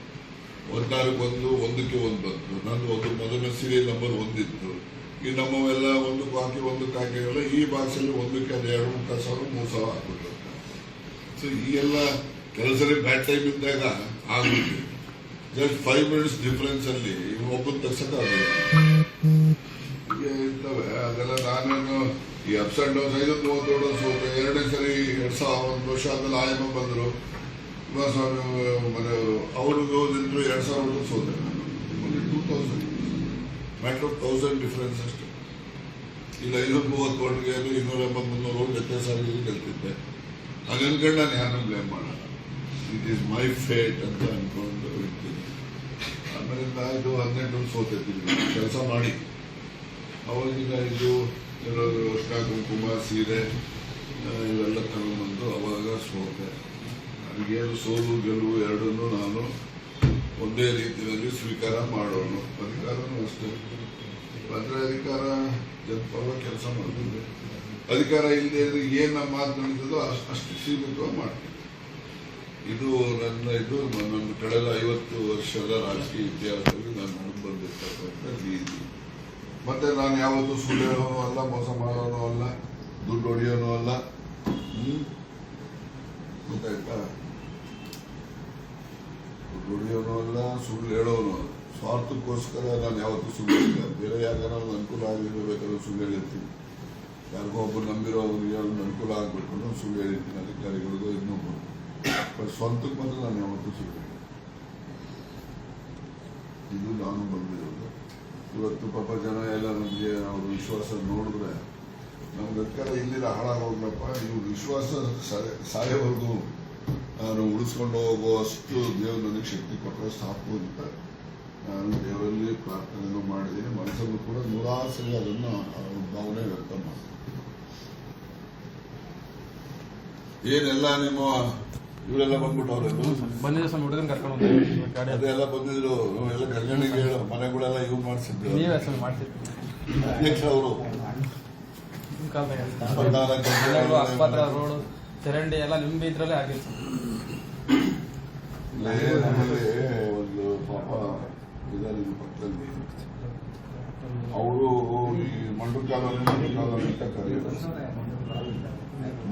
14 1ಕ್ಕೆ 1 ಬಂತು. ನಂದು ಒಂದು ಮೊದಲನೇ ಸೀರಿಯಲ್ ನಂಬರ್ 1 ಇತ್ತು. ಈ ನಮ್ಮವೆಲ್ಲ 1ಕ್ಕೆ ಹಾಕಿ 1ಕ್ಕೆ ಹಾಕಿರಲ್ಲ. ಈ ಬಾಕ್ಸಲ್ಲಿ 1ಕ್ಕೆ ಅದು 2,000 3,000 ಹಾಕ್ಬಿಟ್ಟು. ಸೊ ಈ ಎಲ್ಲ ಕೆಲಸದಲ್ಲಿ ಬ್ಯಾಡ್ ಟೈಮ್ ಇದ್ದಾಗ ಆಗ್ಬಿಟ್ಟು ಜಸ್ಟ್ 5 minutes ಡಿಫರೆನ್ಸ್ ಅಲ್ಲಿ ಒಬ್ಬರು ತಗ್ಸಕ್ಕಾಗಲ್ಲ. ಹೀಗೆ ಇರ್ತವೆ ಅದೆಲ್ಲ. ನಾನೇನು ಈ ಅಪ್ಸ್ ಅಂಡ್ ಡೌನ್ಸ್ 5-30 ಸೋತೆ. ಎರಡನೇ ಸರಿ 1 ವರ್ಷ ಆದ್ಮೇಲೆ ಆಯಮ್ಮ ಬಂದರು, ಕುಮಾರಸ್ವಾಮಿ ಮನೆಯವರು, ಅವ್ರಿಗೂ 2000 ಸೋತೆ. ನಾನು 2000 ಮ್ಯಾಟರ್ ಆಫ್ 1000 ಡಿಫರೆನ್ಸ್ ಅಷ್ಟೇ. ಈಗ 530 ಓಟ್ಗೆ 280-300 ಓಟ್ ವ್ಯತ್ಯಾಸ ಆಗಿ ಗೆಲ್ತಿದ್ದೆ. ಹಾಗೆ ಅನ್ಕೊಂಡು ನಾನು ಯಾರನ್ನ ಬ್ಲೇಮ್ ಮಾಡಲ್ಲ. ಇಟ್ ಈಸ್ ಮೈ ಫೇಟ್ ಅಂತ ಅನ್ಕೊಂಡು ಇರ್ತೀನಿ. ಆಮೇಲಿಂದ ಇದು 18 ಸೋತಿರ್ತೀನಿ ಕೆಲಸ ಮಾಡಿ. ಅವಾಗೀಗ ಇದು ಎಲ್ಲರೂ ಅರ್ಶಿನ ಕುಂಕುಮ ಸೀರೆ ಇವೆಲ್ಲ ತಗೊಂಡ್ಬಂದು ಅವಾಗ ಸೋತೆ. ನನಗೇನು ಸೋಲು ಗೆಲುವು ಎರಡನ್ನೂ ನಾನು ಒಂದೇ ರೀತಿಯಲ್ಲಿ ಸ್ವೀಕಾರ ಮಾಡೋನು. ಅಧಿಕಾರನೂ ಅಷ್ಟೇ. ಬಂದರೆ ಅಧಿಕಾರ ಜನಪರವಾಗಿ ಕೆಲಸ ಮಾಡ್ತಿದ್ದೆ. ಅಧಿಕಾರ ಇಲ್ಲದೆ ಇದ್ರೆ ಏನು ನಮ್ಮ ಮಾತು ನಡೀತದೋ ಅಷ್ಟು ಸೀಮಿತವಾಗಿ ಮಾಡ್ತೀನಿ. ಇದು ನನ್ನ ಕಳೆದ 50 ವರ್ಷದ ರಾಜಕೀಯ ಇತಿಹಾಸದಲ್ಲಿ ನಾನು ನಡೆದು ಬಂದಿರ್ತಕ್ಕಂಥ ರೀತಿ. ಮತ್ತೆ ನಾನು ಯಾವತ್ತೂ ಸುಳ್ಳು ಹೇಳೋನು ಅಲ್ಲ, ಮೋಸ ಮಾಡೋನು ಅಲ್ಲ, ದುಡ್ಡು ಹೊಡೆಯೋನು ಅಲ್ಲ. ಗೊತ್ತಾಯ್ತಾ? ದುಡ್ಡು ಹೊಡೆಯೋನು ಅಲ್ಲ, ಸುಳ್ಳು ಹೇಳೋನು ಅಲ್ಲ. ಸ್ವಾರ್ಥಕ್ಕೋಸ್ಕರ ನಾನು ಯಾವತ್ತೂ ಸುಳ್ಳು ಹೇಳಿಲ್ಲ. ಬೇರೆ ಯಾರಿಗಾರ ಒಂದು ಅನುಕೂಲ ಆಗಿರಬೇಕಾದ್ರೆ ಸುಳ್ಳು ಹೇಳಿರ್ತೀನಿ. ಯಾರಿಗೋ ಒಬ್ಬರು ನಂಬಿರೋ ಅವ್ರಿಗೆ ಒಂದು ಅನುಕೂಲ ಆಗಬೇಕು ಅನ್ನೋ ಸುಳ್ಳು ಹೇಳಿರ್ತೀನಿ, ಅಧಿಕಾರಿಗಳಿಗೂ ಇನ್ನೊಬ್ಬರು. ಬಟ್ ಸ್ವಂತಕ್ಕೆ ಬಂದರೆ ನಾನು ಯಾವತ್ತೂ ಸುಳ್ಳು. ಇದು ನಾನು ಬಂದಿರೋದು. ಇವತ್ತು ಪಾಪ ಜನ ಎಲ್ಲ ನಮಗೆ ಅವ್ರ ವಿಶ್ವಾಸ ನೋಡಿದ್ರೆ ನಮ್ಗೆ ಅಧಿಕಾರ ಇಲ್ಲಿರ ಹಾಳಾಗೋಗ್ಲಪ್ಪ, ಇವ್ರ ವಿಶ್ವಾಸ ಸಾಯೋವರೆಗೂ ನಾನು ಉಳಿಸ್ಕೊಂಡು ಹೋಗೋ ಅಷ್ಟು ದೇವರು ನನಗೆ ಶಕ್ತಿ ಕೊಟ್ಟರೆ ಸಾಕು ಅಂತ ನಾನು ದೇವರಲ್ಲಿ ಪ್ರಾರ್ಥನೆಯನ್ನು ಮಾಡಿದ್ದೀನಿ. ಮನಸ್ಸನ್ನು ಕೂಡ 100 ಸಲ ಅದನ್ನು ಭಾವನೆ ವ್ಯಕ್ತ ಮಾಡ್ತೀನಿ. ಏನೆಲ್ಲ ನಿಮ್ಮ ಇವರೆಲ್ಲ ಬಂದ್ಬಿಟ್ಟವ್ರೆ ಬಂದಿದ್ರು ಸ್ವಾಮಿ, ಹುಡುಗನ ಕರ್ಕೊಂಡು ಅದೆಲ್ಲ ಬಂದಿದ್ರು. ಎಲ್ಲ ಗರ್ಗಣಿಗೆ ಮನೆಗಳೆಲ್ಲ ಇವು ಮಾಡಿಸಿದ್ರು. ಅಧ್ಯಕ್ಷ ಅವರು ಅಕ್ಪಾತ್ರ ರೋಡ್ ಚರಂಡಿ ಎಲ್ಲ ನಿಂಬೆ ಇದ್ರಲ್ಲೇ ಆಗಿತ್ತು. ನಮ್ಮಲ್ಲಿ ಒಂದು ಪಾಪ ಇದಾರೆ ಪಕ್ಕದಲ್ಲಿ, ಅವರು ಈ ಮಂಡ್ರು ಕಾಲೋನಿ ಅಂತ ಕರೆಯೋದು.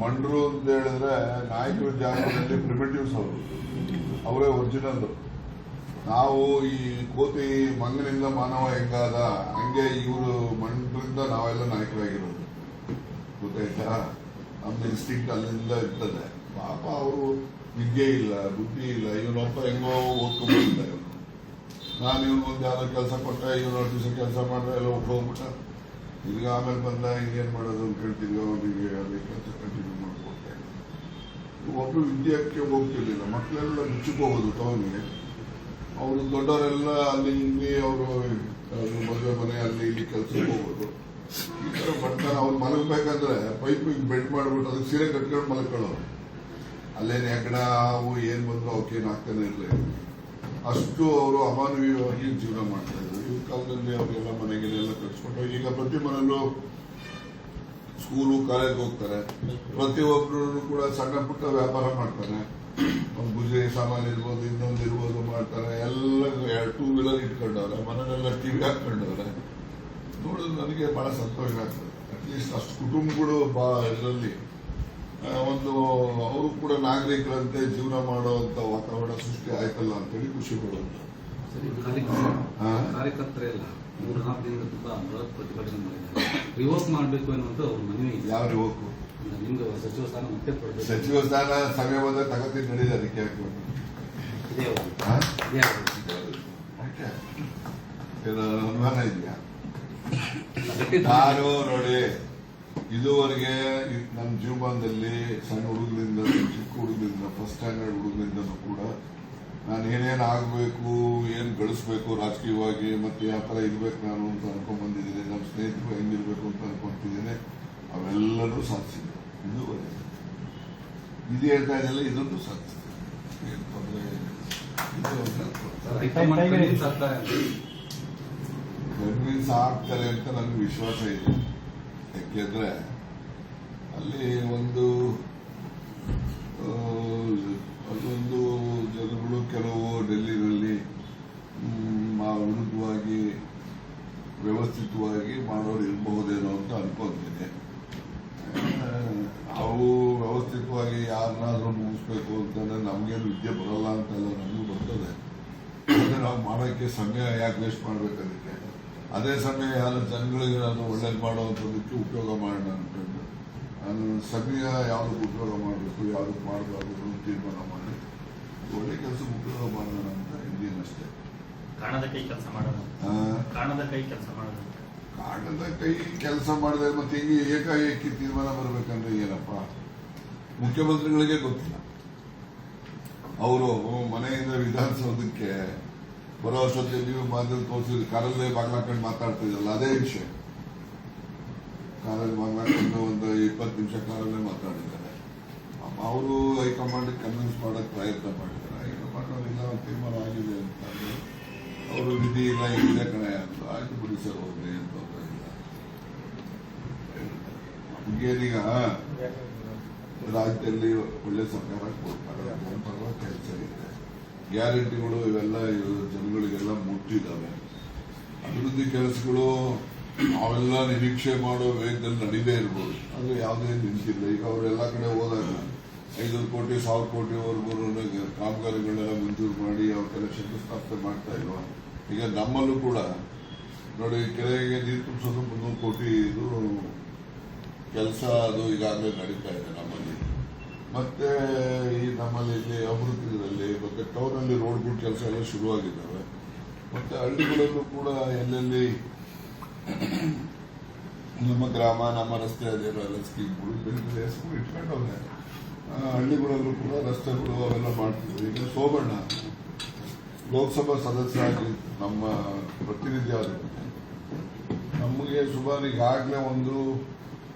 ಮಂಡ್ರು ಅಂತ ಹೇಳಿದ್ರೆ ನಾಯಕರ ಜಾಗದಲ್ಲಿ ಪ್ರಿಮಿಟಿವ್ಸ್ ಅವರೇ ಒರಿಜಿನಲ್. ನಾವು ಈ ಕೋತಿ ಮಂಗನಿಂದ ಮಾನವ ಹೆಂಗಾದ ಹಂಗೆ ಇವರು ಮಂಡ್ರಿಂದ ನಾವೆಲ್ಲ ನಾಯಕರಾಗಿರೋದು. ಗೊತ್ತಾಯ್ತಾ? ನಮ್ದು ಇನ್ಸ್ಟಿಂಕ್ಟ್ ಅಲ್ಲಿಂದ ಇರ್ತದೆ. ಪಾಪ ಅವರು ವಿದ್ಯೆ ಇಲ್ಲ, ಬುದ್ಧಿ ಇಲ್ಲ. ಇವನೊಬ್ಬ ಹೆಂಗೋ ಓದ್ಕೊಂಡ್ಬಿಡ್ತಾರೆ. ನಾನು ಇವನಿಗೊಂದು ಯಾವ್ದೋ ಕೆಲಸ ಕೊಟ್ಟೆ, ಇವನು ದಿವಸ ಕೆಲಸ ಮಾಡಿದ್ರೆ ಎಲ್ಲ ಹೋಗ್ಬಿಟ್ಟ. ಈಗ ಆಮೇಲೆ ಬಂದ ಹಿಂಗೇನು ಮಾಡೋದು ಅಂತ ಕೇಳ್ತಿದ್ವಿ. ಅವನಿಗೆ ಅದೇ ಕೆಲಸ ಕಂಟಿನ್ಯೂ ಮಾಡ್ಕೊಡ್ತಾ ಇದ್ದೆ. ಒಬ್ಬರು ವಿದ್ಯಾಕ್ಕೆ ಹೋಗ್ತಿರ್ಲಿಲ್ಲ. ಮಕ್ಕಳೆಲ್ಲ ಮುಚ್ಚಕ್ಕೆ ಹೋಗೋದು ಟೌನ್ಗೆ. ಅವರು ದೊಡ್ಡವರೆಲ್ಲ ಅಲ್ಲಿ ಇಲ್ಲಿ ಅವರು ಮದುವೆ ಮನೆ ಅಲ್ಲಿ ಇಲ್ಲಿ ಕೆಲಸಕ್ಕೆ ಹೋಗೋದು. ಈ ಥರ ಬಡ್ತಾನ. ಅವ್ರು ಮಲಗಬೇಕಂದ್ರೆ ಪೈಪ್ ಬೆಡ್ ಮಾಡಿಬಿಟ್ಟು ಅದಕ್ಕೆ ಸೀರೆ ಕಟ್ಕೊಂಡು ಮಲ್ಕೊಳ್ಳೋರು. ಅಲ್ಲೇನು ಹೆಗ್ಗಣ ಅವು ಏನು ಬಂದ್ರು ಅವಕ್ಕೇನು ಆಗ್ತಾನೆ ಇರಲಿಲ್ಲ. ಅಷ್ಟು ಅವರು ಅಮಾನವೀಯವಾಗಿ ಜೀವನ ಮಾಡ್ತಾ ಇದ್ರು. ಈ ಕಾಲದಲ್ಲಿ ಅವರೆಲ್ಲ ಮನೆಗೆಲ್ಲ ಕಟ್ಸ್ಕೊಂಡು ಈಗ ಪ್ರತಿ ಮನೆಯಲ್ಲೂ ಸ್ಕೂಲು ಕಾಲೇಜ್ಗೆ ಹೋಗ್ತಾರೆ. ಪ್ರತಿಯೊಬ್ಬರು ಕೂಡ ಸಣ್ಣ ಪುಟ್ಟ ವ್ಯಾಪಾರ ಮಾಡ್ತಾರೆ. ಒಂದು ಗುಜರಿ ಸಾಮಾನು ಇರ್ಬೋದು, ಇನ್ನೊಂದು ಇರ್ಬೋದು ಮಾಡ್ತಾರೆ. ಎಲ್ಲ 2 ವೀಲರ್ ಇಟ್ಕೊಂಡವ್ರೆ, ಮನೆಯಲ್ಲೆಲ್ಲ ಟಿವಿ ಹಾಕೊಂಡವ್ರೆ. ನೋಡಿದ್ರೆ ನನಗೆ ಬಹಳ ಸಂತೋಷ ಆಗ್ತದೆ. ಅಟ್ಲೀಸ್ಟ್ ಅಷ್ಟು ಕುಟುಂಬಗಳು ಇದರಲ್ಲಿ ಒಂದು ಅವರು ಕೂಡ ನಾಗರಿಕರಂತೆ ಜೀವನ ಮಾಡುವಂತ ವಾತಾವರಣ ಸೃಷ್ಟಿ ಆಯ್ತಲ್ಲ ಅಂತೇಳಿ ಖುಷಿ ಪಡುವಂತ. ಕಾರ್ಯಕರ್ತರೆಲ್ಲ 3-4 ದಿನದ ತುಂಬಾ ಬೃಹತ್ ಪ್ರತಿಭಟನೆ ಮಾಡಿದ್ದಾರೆ. ರಿವೋಕ್ ಮಾಡಬೇಕು ಅನ್ನುವಂತ ಅವ್ರ ಮನವಿ. ಯಾವ ರಿವೋಕ್? ನಿಮ್ಗೆ ಸಚಿವ ಸ್ಥಾನ ಮತ್ತೆ ಕೊಡಬೇಕು. ಸಚಿವ ಸ್ಥಾನ ಸಮಯ ಬಂದಾಗ ತಗತ್ತೀನಿ ನಡೀದೆ. ಅದಕ್ಕೆ ಅನುಮಾನ ಇದೆಯಾ? ನಾನು ನೋಡಿ ಇದುವರೆಗೆ ನನ್ನ ಜೀವನದಲ್ಲಿ ಸಣ್ಣ ಹುಡುಗರಿಂದ ಚಿಕ್ಕ ಹುಡುಗರಿಂದ ಫಸ್ಟ್ ಸ್ಟ್ಯಾಂಡರ್ಡ್ ಹುಡುಗರಿಂದನೂ ಕೂಡ ನಾನು ಏನೇನು ಆಗಬೇಕು, ಏನು ಗಳಿಸ್ಬೇಕು ರಾಜಕೀಯವಾಗಿ, ಮತ್ತೆ ಯಾವ ಥರ ಇರ್ಬೇಕು ನಾನು ಅಂತ ಅನ್ಕೊಂಡ್ ಬಂದಿದ್ದೀನಿ. ನಮ್ಮ ಸ್ನೇಹಿತರು ಹೆಂಗಿರ್ಬೇಕು ಅಂತ ಅನ್ಕೊಂತಿದ್ದೀನಿ. ಅವೆಲ್ಲರೂ ಸಾಧಿಸಿದೆ. ಇದುವರೆಗೆ ಇದು ಹೇಳ್ತಾ ಇದೆಯಲ್ಲ, ಇದನ್ನು ಸಾಧಿಸಿದೆ. ಏನು ತೊಂದರೆ ಕನ್ವಿನ್ಸ್ ಆಗ್ತಾರೆ ಅಂತ ನನಗೆ ವಿಶ್ವಾಸ ಇದೆ. ಯಾಕೆಂದ್ರೆ ಅಲ್ಲಿ ಅದೊಂದು ಜನಗಳು ಕೆಲವು ಡೆಲ್ಲಿನಲ್ಲಿ ವಿರುದ್ಧವಾಗಿ ವ್ಯವಸ್ಥಿತವಾಗಿ ಮಾಡೋರು ಇರಬಹುದೇನೋ ಅಂತ ಅನ್ಕೊಂತೀನಿ. ಅವು ವ್ಯವಸ್ಥಿತವಾಗಿ ಯಾರನ್ನಾದ್ರೂ ಮುಗಿಸ್ಬೇಕು ಅಂತಂದ್ರೆ ನಮ್ಗೇನು ವಿದ್ಯೆ ಬರಲ್ಲ ಅಂತೆಲ್ಲ ನಮಗೂ ಬರ್ತದೆ. ನಾವು ಮಾಡೋಕ್ಕೆ ಸಮಯ ಯಾಕೆ ವೇಸ್ಟ್ ಮಾಡ್ಬೇಕು ಅದಕ್ಕೆ? ಅದೇ ಸಮಯ ಯಾರು ಜನಗಳಿಗೆ ನಾನು ಒಳ್ಳೇದು ಮಾಡುವಂಥದ್ದಕ್ಕೆ ಉಪಯೋಗ ಮಾಡೋಣ ಅಂತಂದು ನಾನು ಸಮಯ ಯಾವುದಕ್ಕೆ ಉಪಯೋಗ ಮಾಡಬೇಕು ಯಾವುದಕ್ಕೆ ಮಾಡಬಾರ್ದು ಅನ್ನೋ ತೀರ್ಮಾನ ಮಾಡಿ ಒಳ್ಳೆ ಕೆಲಸಕ್ಕೆ ಉಪಯೋಗ ಮಾಡೋಣ ಅಂತ ಇದ್ದೀನಷ್ಟೇ. ಕಾಣದ ಕೈ ಕೆಲಸ ಮಾಡೋದು, ಕಾಣದ ಕೈ ಕೆಲಸ ಮಾಡೋದು. ಕಾಣದ ಕೈ ಕೆಲಸ ಮಾಡಿದ್ರೆ ಮತ್ತೆ ಹಿಂಗೆ ಏಕಾಏಕಿ ತೀರ್ಮಾನ ಬರಬೇಕಂದ್ರೆ ಏನಪ್ಪ? ಮುಖ್ಯಮಂತ್ರಿಗಳಿಗೆ ಗೊತ್ತಿಲ್ಲ. ಅವರು ಮನೆಯಿಂದ ವಿಧಾನಸೌಧಕ್ಕೆ ಬರೋ ಅಷ್ಟೊತ್ತಿಗೆ ನೀವು ಮಾಧ್ಯಮ ತೋರಿಸಿದ್ರೆ ಕಾರಲ್ಲೇ ಬಾಗ್ಲಾಕೊಂಡು ಮಾತಾಡ್ತಿದ್ರಲ್ಲ, ಅದೇ ವಿಷಯ. ಕಾರಲ್ಲಿ ಬಾಗ್ಲಾಕೊಂಡು ಒಂದು 20 ನಿಮಿಷ ಕಾರಲ್ಲೇ ಮಾತಾಡಿದ್ದಾರೆ. ಅವರು ಹೈಕಮಾಂಡ್ ಕನ್ವಿನ್ಸ್ ಮಾಡಕ್ಕೆ ಪ್ರಯತ್ನ ಮಾಡಿದ್ದಾರೆ. ಹೈಕಮಾಂಡ್ ಅವರಿಲ್ಲ ತೀರ್ಮಾನ ಆಗಿದೆ ಅಂತ ಅವರು ವಿಧಿ ಇಲ್ಲ ಇದೆ ಕಣೆ ಅಂತ ಆಯ್ತು ಬಿಡಿ ಸರ್ ಹೋಗ್ರಿ ಅಂತ ಇಲ್ಲ. ಹಂಗೇನೀಗ ರಾಜ್ಯದಲ್ಲಿ ಒಳ್ಳೆ ಸರ್ಕಾರ ಕೊಡ್ತಾರೆ, ಪರವಾಗಿ ಕೆಲಸ ಇದೆ, ಗ್ಯಾರಂಟಿಗಳು ಇವೆಲ್ಲ ಜನಗಳಿಗೆಲ್ಲ ಮುಟ್ಟಿದ್ದಾವೆ. ಅಭಿವೃದ್ಧಿ ಕೆಲಸಗಳು ಅವೆಲ್ಲ ನಿರೀಕ್ಷೆ ಮಾಡೋ ವೇಗದಲ್ಲಿ ನಡೀದೇ ಇರ್ಬೋದು, ಅದು ಯಾವುದೇ ನಿಂತಿಲ್ಲ. ಈಗ ಅವರೆಲ್ಲ ಕಡೆ ಹೋದಾಗ 500 ಕೋಟಿ 1000 ಕೋಟಿವರೆಗೂ ಕಾಮಗಾರಿಗಳನ್ನೆಲ್ಲ ಮಂಜೂರು ಮಾಡಿ ಅವಕ್ಕೆಲ್ಲ ಶಂಕುಸ್ಥಾಪನೆ ಮಾಡ್ತಾ ಇಲ್ವಾ? ಈಗ ನಮ್ಮಲ್ಲೂ ಕೂಡ ನೋಡಿ, ಕೆರೆಗೆ ನೀರು ತುಂಬಿಸೋದು 300 ಕೋಟಿ ಇದು ಕೆಲಸ, ಅದು ಈಗಾಗಲೇ ನಡೀತಾ ಇದೆ ನಮ್ಮಲ್ಲಿ. ಮತ್ತೆ ಈ ನಮ್ಮಲ್ಲಿ ಇಲ್ಲಿ ಅಮೃತದಲ್ಲಿ ಮತ್ತೆ ಟೌನಲ್ಲಿ ರೋಡ್ಗಳ ಕೆಲಸ ಎಲ್ಲ ಶುರುವಾಗಿದ್ದಾವೆ. ಮತ್ತೆ ಹಳ್ಳಿಗಳಲ್ಲೂ ಕೂಡ ಎಲ್ಲೆಲ್ಲಿ ನಮ್ಮ ಗ್ರಾಮ ನಮ್ಮ ರಸ್ತೆ ಅದೇಲ್ಲ ಸ್ಕೀಮ್ಗಳು ಬೇರೆ ಹೆಸರು ಇಟ್ಕೊಂಡವ್ರೆ. ಹಳ್ಳಿಗಳಲ್ಲೂ ಕೂಡ ರಸ್ತೆಗಳು ಅವೆಲ್ಲ ಮಾಡ್ತಿದ್ವಿ. ಈಗ ಸೋಮಣ್ಣ ಲೋಕಸಭಾ ಸದಸ್ಯರಾಗಿ ನಮ್ಮ ಪ್ರತಿನಿಧಿ ಆದರು. ನಮಗೆ ಸುಮಾರು ಈಗಾಗಲೇ ಒಂದು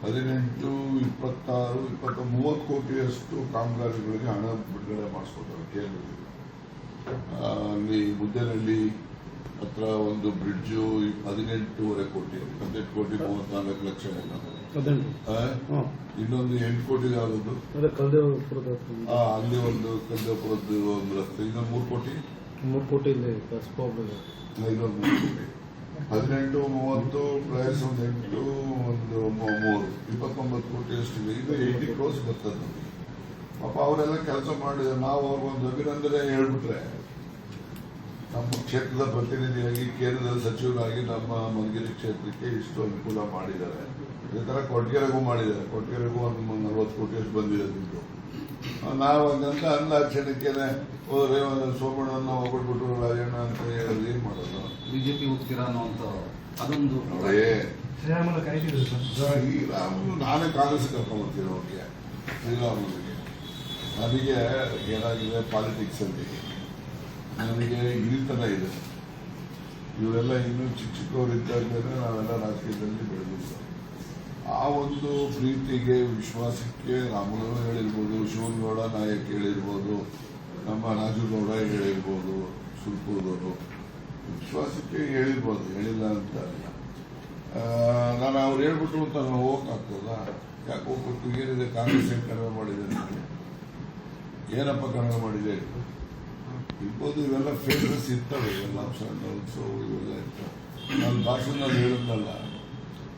18, 26, 20, 30 ಕೋಟಿಯಷ್ಟು ಕಾಮಗಾರಿಗಳಿಗೆ ಹಣ ಬಿಡುಗಡೆ ಮಾಡಿಸ್ಕೊತಾರೆ ಕೇಂದ್ರದಲ್ಲಿ. ಅಲ್ಲಿ ಮುದ್ದೇನಹಳ್ಳಿ ಹತ್ರ ಒಂದು ಬ್ರಿಡ್ಜು 18.5 ಕೋಟಿ, 18 ಕೋಟಿ 34 ಲಕ್ಷ ಎಲ್ಲ. ಇನ್ನೊಂದು 8 ಕೋಟಿ ಯಾವುದು ಅಲ್ಲಿ ಒಂದು ಕಲ್ದೇಪುರದ್ದು ಒಂದು ರಸ್ತೆ, ಇನ್ನೊಂದು 3 ಕೋಟಿ 3 ಕೋಟಿ ಇನ್ನೊಂದು 3 ಕೋಟಿ. 18, 30 ಪ್ಲಸ್ ಒಂದು 8, ಒಂದು 3, 29 ಕೋಟಿ ಅಷ್ಟಿದೆ. ಇದು 80 ಕ್ರೋಸ್ ಬರ್ತದೆ ನಮಗೆ. ಪಾಪ ಅವರೆಲ್ಲ ಕೆಲಸ ಮಾಡಿದ್ರೆ ನಾವು ಅವ್ರಿಗೊಂದು ಅಭಿನಂದನೆ ಹೇಳ್ಬಿಟ್ರೆ, ನಮ್ಮ ಕ್ಷೇತ್ರದ ಪ್ರತಿನಿಧಿಯಾಗಿ ಕೇಂದ್ರದ ಸಚಿವರಾಗಿ ನಮ್ಮ ಮಧುಗಿರಿ ಕ್ಷೇತ್ರಕ್ಕೆ ಇಷ್ಟು ಅನುಕೂಲ ಮಾಡಿದ್ದಾರೆ. ಇದೇ ತರ ಕೊಟ್ಗೆರೆಗೂ ಮಾಡಿದ್ದಾರೆ. ಕೊಟ್ಗೆರೆಗೂ ಒಂದು 40 ಕೋಟಿಯಷ್ಟು ಬಂದಿದೆ ದುಡ್ಡು. ನಾವು ಹಂಗಂತ ಅಂದಾಕ್ಷಣಕ್ಕೇನೆ ಹೋದ್ರೆ ಸೋಮಣ್ಣನ ಹೋಗ್ಬಿಟ್ಬಿಟ್ರು ರಾಜಣ್ಣ ಅಂತ ಹೇಳಿ ಏನ್ ಮಾಡೋದು? ಬಿಜೆಪಿ ಹೋಗ್ತೀರಾ ಅನ್ನೋಂತ ಅದೊಂದು ಶ್ರೀರಾಮುಲು ನಾನೇ ಕಾಂಗ್ರೆಸ್ ಕರ್ಕೊಂಡ್ಬರ್ತೀನಿ ಅವ್ರಿಗೆ. ಶ್ರೀರಾಮುಲಿಗೆ ನನಗೆ ಏನಾಗಿದೆ ಪಾಲಿಟಿಕ್ಸ್ ಅಲ್ಲಿ ನನಗೆ ಹಿರಿತನ ಇದೆ. ಇವರೆಲ್ಲ ಇನ್ನೂ ಚಿಕ್ಕವರಿದ್ದಾಗಲೇ ನಾವೆಲ್ಲ ರಾಜಕೀಯದಲ್ಲಿ ಬೆಳೆದಿದ್ದು. ಆ ಒಂದು ಪ್ರೀತಿಗೆ ವಿಶ್ವಾಸಕ್ಕೆ ರಾಮುಲು ಹೇಳಿರ್ಬೋದು, ಶಿವನಗೌಡ ನಾಯಕ್ ಹೇಳಿರ್ಬೋದು, ನಮ್ಮ ರಾಜುಗೌಡ ಹೇಳಿರ್ಬೋದು, ಸುಲ್ಪುರದವರು ವಿಶ್ವಾಸಕ್ಕೆ ಹೇಳಿರ್ಬೋದು, ಹೇಳಿಲ್ಲ ಅಂತ ಅಲ್ಲ. ನಾನು ಅವ್ರು ಹೇಳ್ಬಿಟ್ಟು ಅಂತ ನಾನು ಹೋಗಕ್ಕಾಗ್ತದ? ಯಾಕೆ ಹೋಗ್ಬಿಟ್ಟು ಏನಿದೆ ಕಾಂಗ್ರೆಸ್ ಏನು ಕಡಿಮೆ ಮಾಡಿದೆ ನನಗೆ? ಏನಪ್ಪ ಕಡಿಮೆ ಮಾಡಿದೆ ಇರ್ಬೋದು. ಇವೆಲ್ಲ ಫೇಸಸ್ ಇರ್ತವೆ, ಇವೆಲ್ಲ ಅಂಶಗಳು ಇವೆಲ್ಲ ಇರ್ತವೆ. ನಾನು ಭಾಷಣದಲ್ಲಿ ಹೇಳಿದ್ನಲ್ಲ,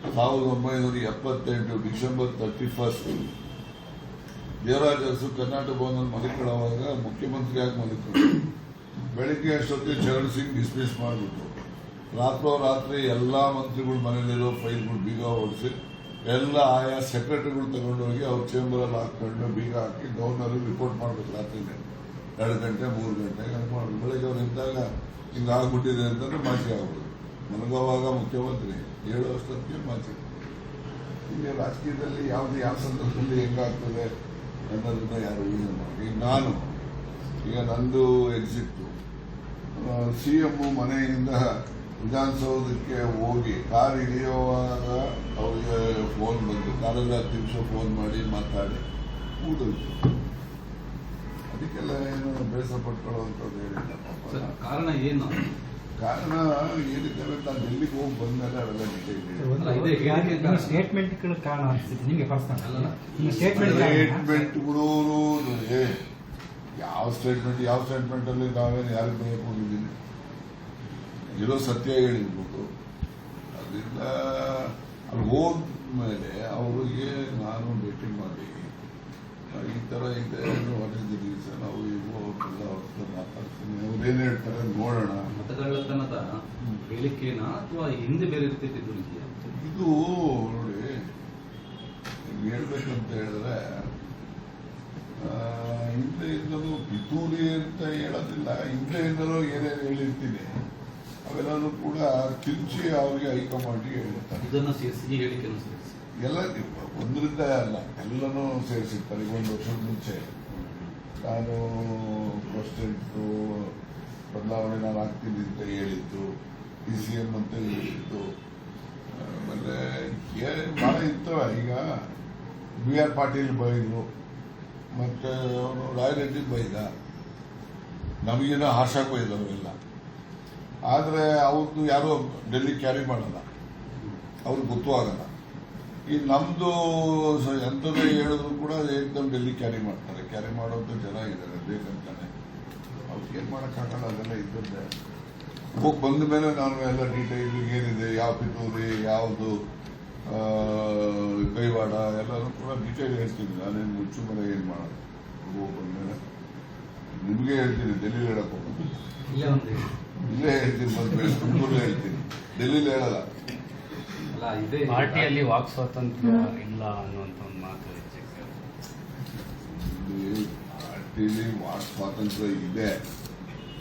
1978 ಡಿಸೆಂಬರ್ 31 ದೇವರಾಜ ಅರಸು ಕರ್ನಾಟಕ ಭವನದಲ್ಲಿ ಮಲಿಕೊಳ್ಳುವಾಗ ಮುಖ್ಯಮಂತ್ರಿಯಾಗಿ ಮಲಿಕೊಂಡು ಬೆಳಿಗ್ಗೆ ಅಷ್ಟೊತ್ತಿಗೆ ಚರಣ್ ಸಿಂಗ್ ಡಿಸ್ಮಿಸ್ ಮಾಡಿಬಿಟ್ಟು ರಾತ್ರೋರಾತ್ರಿ ಎಲ್ಲಾ ಮಂತ್ರಿಗಳ ಮನೆಯಲ್ಲಿರೋ ಫೈಲ್ಗಳು ಬೀಗ ಹೊಡಿಸಿ ಎಲ್ಲ ಆಯಾ ಸೆಕ್ರೆಟರಿಗಳು ತಗೊಂಡೋಗಿ ಅವ್ರ ಚೇಂಬರಲ್ಲಿ ಹಾಕೊಂಡು ಬೀಗ ಹಾಕಿ ಗವರ್ನರ್ ರಿಪೋರ್ಟ್ ಮಾಡ್ಬೇಕು. ರಾತ್ರಿನೇ 2 ಗಂಟೆ 3 ಗಂಟೆಗೆ ಹಂಗೆ ಮಾಡೋದು. ಬೆಳಗ್ಗೆ ಅವ್ರು ಇದ್ದಾಗ ಹಿಂಗಾಗ್ಬಿಟ್ಟಿದೆ ಅಂತಂದ್ರೆ ಮಾಸಿ ಆಗ್ಬಿಡುದು. ಮಲಗುವಾಗ ಮುಖ್ಯಮಂತ್ರಿ ಹೇಳುವಷ್ಟೊತ್ತಿಗೆ ಮಾಸಿ. ಈಗ ರಾಜಕೀಯದಲ್ಲಿ ಯಾವ ಸಂದರ್ಭದಲ್ಲಿ ಹೆಂಗಾಗ್ತದೆ ಅನ್ನೋದನ್ನ ಯಾರು ಊಹೆ ಮಾಡಿ. ಈಗ ನಂದು ಎಕ್ಸಿಟ್ ಸಿಎಂ ಮನೆಯಿಂದ ವಿಧಾನಸೌಧಕ್ಕೆ ಹೋಗಿ ಕಾರ್ ಇಳಿಯುವಾಗ ಅವ್ರಿಗೆ ಫೋನ್ ಬಂದು ಕಾರಲ್ಲಿ 10 ನಿಮಿಷ ಫೋನ್ ಮಾಡಿ ಮಾತಾಡಿ ಊದೋಯ್ತು. ಅದಕ್ಕೆಲ್ಲ ಏನು ಬೇಸರ ಪಟ್ಕೊಳ್ಳುವಂಥದ್ದು ಹೇಳಿಲ್ಲ. ಕಾರಣ ಏನು? ಕಾರಣ ಏನಿದ್ದಾರೆ ನಾನು ಡೆಲ್ಲಿಗೆ ಹೋಗಿ ಬಂದ್ಮೇಲೆ ಅವೆಲ್ಲ ಸ್ಟೇಟ್ಮೆಂಟ್ಗಳು ಕಾರಣ ಅನಿಸುತ್ತೆ ನಿಮಗೆ ಪರ್ಸನಲ್ ಸ್ಟೇಟ್ಮೆಂಟ್ಗಳು. ಯಾವ ಸ್ಟೇಟ್ಮೆಂಟ್ ಅಲ್ಲಿ ನಾವೇನು ಯಾರಿಗೆ ಬೇಯಕ್ಕೆ ಹೋಗಿದ್ದೀನಿ? ಇರೋ ಸತ್ಯ ಹೇಳಿರ್ಬೋದು. ಅದರಿಂದ ಅಲ್ಲಿ ಹೋದ್ಮೇಲೆ ಅವರಿಗೆ ನಾನು ಭೇಟಿ ಮಾಡಿ ಈ ಥರ ಇದೆ ಹೊರಗಿದ್ದೀರಿ ಸರ್, ನಾವು ಇವು ಅವ್ರನ್ನೆಲ್ಲ ಅವ್ರ ಹತ್ರ ಮಾತಾಡ್ತೀನಿ, ಅವ್ರೇನು ಹೇಳ್ತಾರೆ ನೋಡೋಣ. ಮತಗಳ್ಳತನದ ಹೇಳಿಕೆನಾ ಅಥವಾ ಹಿಂದೆ ಬೇರೆ ರೀತಿಯದ್ದು ಇದೆಯಾ? ಇದು ನೋಡಿ ಹೇಳ್ಬೇಕಂತ ಹೇಳಿದ್ರೆ ಹಿಂದೆಯಿಂದಲೂ ಪಿತೂರಿ ಅಂತ ಹೇಳೋದಿಲ್ಲ, ಹಿಂದೆಯಿಂದಲೂ ಏನೇನು ಹೇಳಿರ್ತೀನಿ ಅವೆಲ್ಲನೂ ಕೂಡ ಕಿಂಚಿ ಅವ್ರಿಗೆ ಹೈಕಮಾಂಡ್ಗೆ ಹೇಳ್ತಾರೆ. ಇದನ್ನು ಸೇರಿಸಿ ಈ ಹೇಳಿಕೆಯನ್ನು ಸೇರಿಸಿ ಎಲ್ಲ ಒಂದರಿಂದ ಅಲ್ಲ, ಎಲ್ಲನೂ ಸೇರಿಸಿರ್ತಾರೆ. ಈಗ 1 ವರ್ಷದ ಮುಂಚೆ ನಾನು ಪ್ರೆಸಿಡೆಂಟು ಬದಲಾವಣೆ ನಾನು ಆಗ್ತೀನಿ ಅಂತ ಹೇಳಿದ್ದು, PCM ಅಂತ ಹೇಳಿದ್ದು, ಆಮೇಲೆ ಭಾಳ ಇರ್ತವೆ. ಈಗ BR ಪಾಟೀಲ್ ಬೈದರು, ಮತ್ತೆ ಅವನು ರಾಯರೆಡ್ಡಿ ಬೈದ, ನಮಗೇನೋ ಹಾರ್ಷಾಗಿ ಬೈದವರೆಲ್ಲ. ಆದರೆ ಅವ್ರದ್ದು ಯಾರೂ ಡೆಲ್ಲಿ ಕ್ಯಾರಿ ಮಾಡಲ್ಲ, ಅವ್ರಿಗೆ ಗೊತ್ತೂ ಆಗಲ್ಲ. ಈ ನಮ್ಮದು ಎಂಥದೇ ಹೇಳಿದ್ರು ಕೂಡ ಏಕದಮ್ ಡೆಲ್ಲಿ ಕ್ಯಾರಿ ಮಾಡ್ತಾರೆ. ಕ್ಯಾರಿ ಮಾಡೋಂಥ ಜನ ಇದ್ದಾರೆ ಬೇಕಂತಾನೆ, ಅವ್ರಿಗೆ ಏನು ಮಾಡೋಕ್ಕಾಗಲ್ಲ, ಅದೆಲ್ಲ ಇದ್ದದ್ದೇ. ಹೋಗಿ ಬಂದ ಮೇಲೆ ನಾನು ಎಲ್ಲ ಡೀಟೇಲ್ ಏನಿದೆ, ಯಾವ ಪಿತೂರಿ, ಯಾವುದು ಕೈವಾಡ ಎಲ್ಲರೂ ಕೂಡ ಡೀಟೇಲ್ ಹೇಳ್ತೀನಿ. ನಾನೇನು ಮುಚ್ಚು ಮನೆ ಏನು ಮಾಡೋದು. ಹೋಗಿ ಬಂದಮೇಲೆ ನಿಮಗೆ ಹೇಳ್ತೀನಿ, ಡೆಲ್ಲಿಲಿ ಹೇಳಕ್ಕೆ ಹೋಗೋದು, ಇಲ್ಲೇ ಒಂದು ಇಲ್ಲೇ ಹೇಳ್ತೀನಿ, ಬಂದ್ಮೇಲೆ ತುಮಕೂರಲ್ಲೇ ಹೇಳ್ತೀನಿ, ಡೆಲ್ಲಿಲಿ ಹೇಳಲ್ಲ. ಅಲ್ಲ ಇದೇ ಪಾರ್ಟಿಯಲ್ಲಿ ವಾಕ್ ಸ್ವಾತಂತ್ರ್ಯ ಇಲ್ಲ ಅನ್ನುವಂಥ ಒಂದು ಮಾತು ಪಾರ್ಟಿಲಿ ವಾಕ್ ಸ್ವಾತಂತ್ರ್ಯ ಇದೆ,